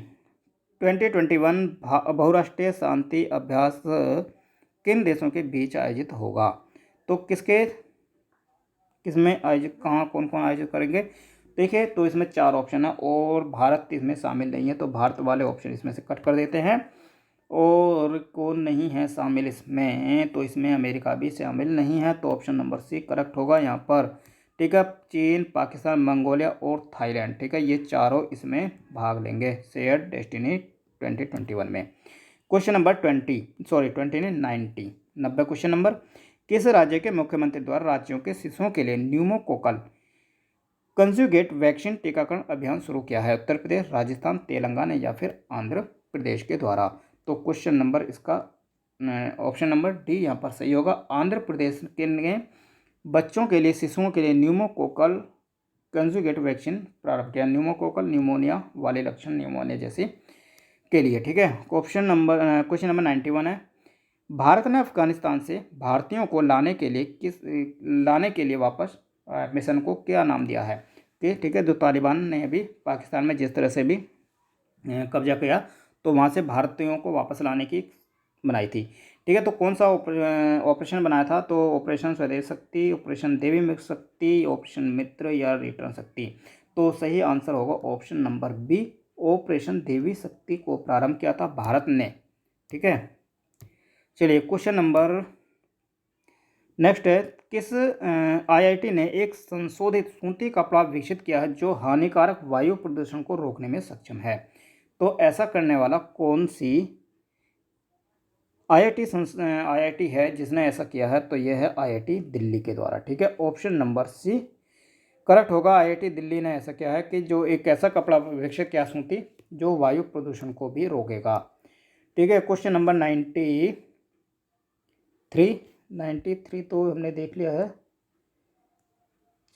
2021 बहुराष्ट्रीय शांति अभ्यास किन देशों के बीच आयोजित होगा? तो किसमें आयोजित, कहाँ, कौन कौन आयोजित करेंगे? देखिए, तो इसमें 4 ऑप्शन है और भारत इसमें शामिल नहीं है, तो भारत वाले ऑप्शन इसमें से कट कर देते हैं। और कौन नहीं है शामिल इसमें? तो इसमें अमेरिका भी शामिल नहीं है, तो ऑप्शन नंबर सी करेक्ट होगा यहाँ पर, ठीक है। चीन, पाकिस्तान, मंगोलिया और थाईलैंड, ठीक है, ये चारों इसमें भाग लेंगे शेयर्ड डेस्टिनी 2021 में। क्वेश्चन नंबर 90 क्वेश्चन नंबर, किस राज्य के मुख्यमंत्री द्वारा राज्यों के शिशुओं के लिए न्यूमोकोकल कंजुगेट वैक्सीन टीकाकरण अभियान शुरू किया है? उत्तर प्रदेश, राजस्थान, तेलंगाना या फिर आंध्र प्रदेश के द्वारा? तो क्वेश्चन नंबर इसका ऑप्शन नंबर डी यहाँ पर सही होगा। आंध्र प्रदेश के ने बच्चों के लिए, शिशुओं के लिए न्यूमोकोकल कंजुगेट वैक्सीन प्रारंभ किया, न्यूमोकोकल न्यूमोनिया वाले लक्षण न्यूमोनिया जैसे के लिए, ठीक है। क्वेश्चन नंबर 91 है, भारत ने अफगानिस्तान से भारतीयों को लाने के लिए वापस मिशन को क्या नाम दिया है? ठीक है, जो तालिबान ने अभी पाकिस्तान में जिस तरह से भी कब्जा किया, तो वहाँ से भारतीयों को वापस लाने की बनाई थी, ठीक है। तो कौन सा ऑपरेशन बनाया था? तो ऑपरेशन स्वदेश शक्ति, ऑपरेशन देवी शक्ति, ऑपरेशन मित्र या रिटर्न शक्ति? तो सही आंसर होगा ऑप्शन नंबर बी, ऑपरेशन देवी शक्ति को प्रारंभ किया था भारत ने, ठीक है। चलिए क्वेश्चन नंबर नेक्स्ट है, किस आईआईटी ने एक संशोधित सूती कपड़ा विकसित किया है जो हानिकारक वायु प्रदूषण को रोकने में सक्षम है? तो ऐसा करने वाला कौन सी आईआईटी है जिसने ऐसा किया है? तो यह है आईआईटी दिल्ली के द्वारा, ठीक है। ऑप्शन नंबर सी करेक्ट होगा, आईआईटी दिल्ली ने ऐसा किया है कि जो एक ऐसा कपड़ा विकसित किया सूती जो वायु प्रदूषण को भी रोकेगा, ठीक है। क्वेश्चन नंबर 93 तो हमने देख लिया है।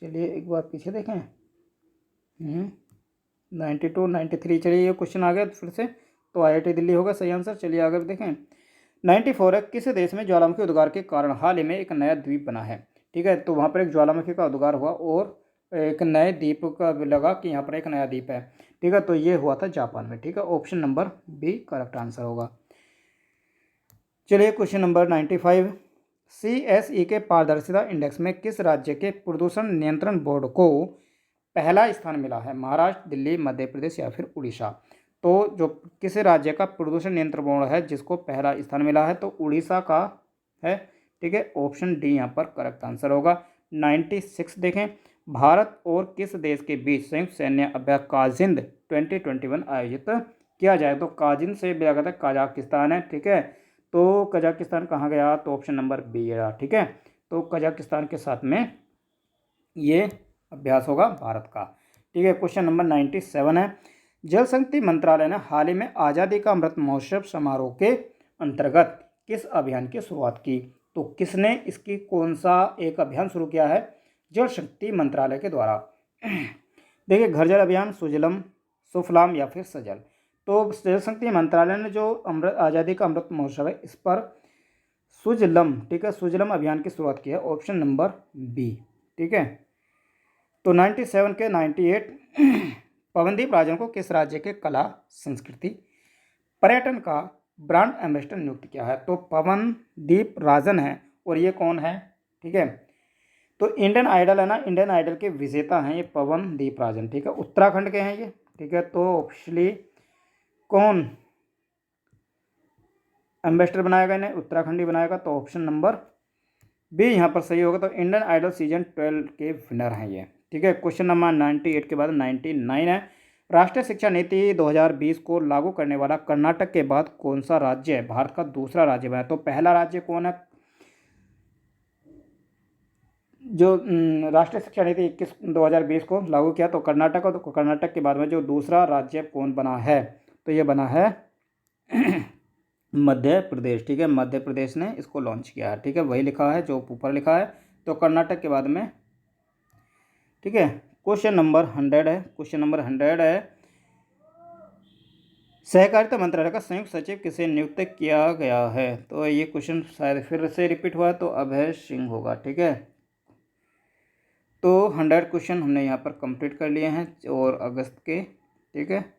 चलिए एक बार पीछे देखें। 92 93, चलिए ये क्वेश्चन आ गया फिर से, तो IIT दिल्ली होगा सही आंसर। चलिए आगे देखें। 94 है, किस देश में ज्वालामुखी उद्गार के कारण हाल ही में एक नया द्वीप बना है। ठीक है, तो वहाँ पर एक ज्वालामुखी का उद्गार हुआ और एक नए द्वीप का लगा कि यहाँ पर एक नया द्वीप है। ठीक है, तो ये हुआ था जापान में। ठीक है, option number B correct answer होगा। चलिए क्वेश्चन नंबर 95, CSE के पारदर्शिता इंडेक्स में किस राज्य के प्रदूषण नियंत्रण बोर्ड को पहला स्थान मिला है। महाराष्ट्र, दिल्ली, मध्य प्रदेश या फिर उड़ीसा। तो जो किस राज्य का प्रदूषण नियंत्रण बोर्ड है जिसको पहला स्थान मिला है, तो उड़ीसा का है। ठीक है, ऑप्शन डी यहाँ पर करेक्ट आंसर होगा। 96 देखें, भारत और किस देश के बीच संयुक्त सैन्य अभ्यास काजिंद 2021 आयोजित किया जाए। तो काजिंद से मिला था कजाकिस्तान है। ठीक है, तो कजाकिस्तान कहाँ गया, तो ऑप्शन नंबर बी है। ठीक है, तो कजाकिस्तान के साथ में ये अभ्यास होगा भारत का। ठीक है, क्वेश्चन नंबर 97 है, जल शक्ति मंत्रालय ने हाल ही में आज़ादी का अमृत महोत्सव समारोह के अंतर्गत किस अभियान की शुरुआत की। तो किसने इसकी कौन सा एक अभियान शुरू किया है, जल शक्ति मंत्रालय के द्वारा। देखिए, घर जल अभियान, सुजलम सुफलाम या फिर सजल। तो जल शक्ति मंत्रालय ने जो आज़ादी का अमृत महोत्सव है इस पर सुजलम, ठीक है, सुजलम अभियान की शुरुआत की है। Option number B. ठीक है, तो 97 के 98 पवनदीप राजन को किस राज्य के कला संस्कृति पर्यटन का ब्रांड एम्बेसडर नियुक्त किया है। तो पवनदीप राजन है और ये कौन है। ठीक है, तो इंडियन आइडल है ना, इंडियन आइडल के विजेता हैं ये पवनदीप राजन। ठीक है, उत्तराखंड के हैं ये। ठीक है, तो ऑफिशियली कौन एम्बेसडर बनाएगा इन्हें, उत्तराखंडी बनाएगा। तो ऑप्शन नंबर बी यहाँ पर सही होगा। तो इंडियन आइडल सीजन 12 के विनर हैं ये। ठीक है, क्वेश्चन नंबर 98 के बाद 99 है, राष्ट्रीय शिक्षा नीति 2020 को लागू करने वाला कर्नाटक के बाद कौन सा राज्य भारत का दूसरा राज्य बना। तो पहला राज्य कौन है जो राष्ट्रीय शिक्षा नीति 2020 को लागू किया, तो कर्नाटक। तो कर्नाटक के बाद में जो दूसरा राज्य कौन बना है, तो ये बना है मध्य प्रदेश। ठीक है, मध्य प्रदेश ने इसको लॉन्च किया है। ठीक है, वही लिखा है जो ऊपर लिखा है, तो कर्नाटक के बाद में। ठीक है, क्वेश्चन नंबर 100 है, क्वेश्चन नंबर 100 है, सहकारिता मंत्रालय का संयुक्त सचिव किसे नियुक्त किया गया है। तो ये क्वेश्चन शायद फिर से रिपीट हुआ, तो अभय सिंह होगा। ठीक है, तो 100 क्वेश्चन हमने यहाँ पर कंप्लीट कर लिए हैं और अगस्त के। ठीक है,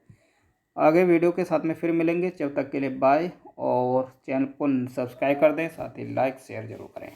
आगे वीडियो के साथ में फिर मिलेंगे, जब तक के लिए बाय। और चैनल को सब्सक्राइब कर दें, साथ ही लाइक शेयर जरूर करें।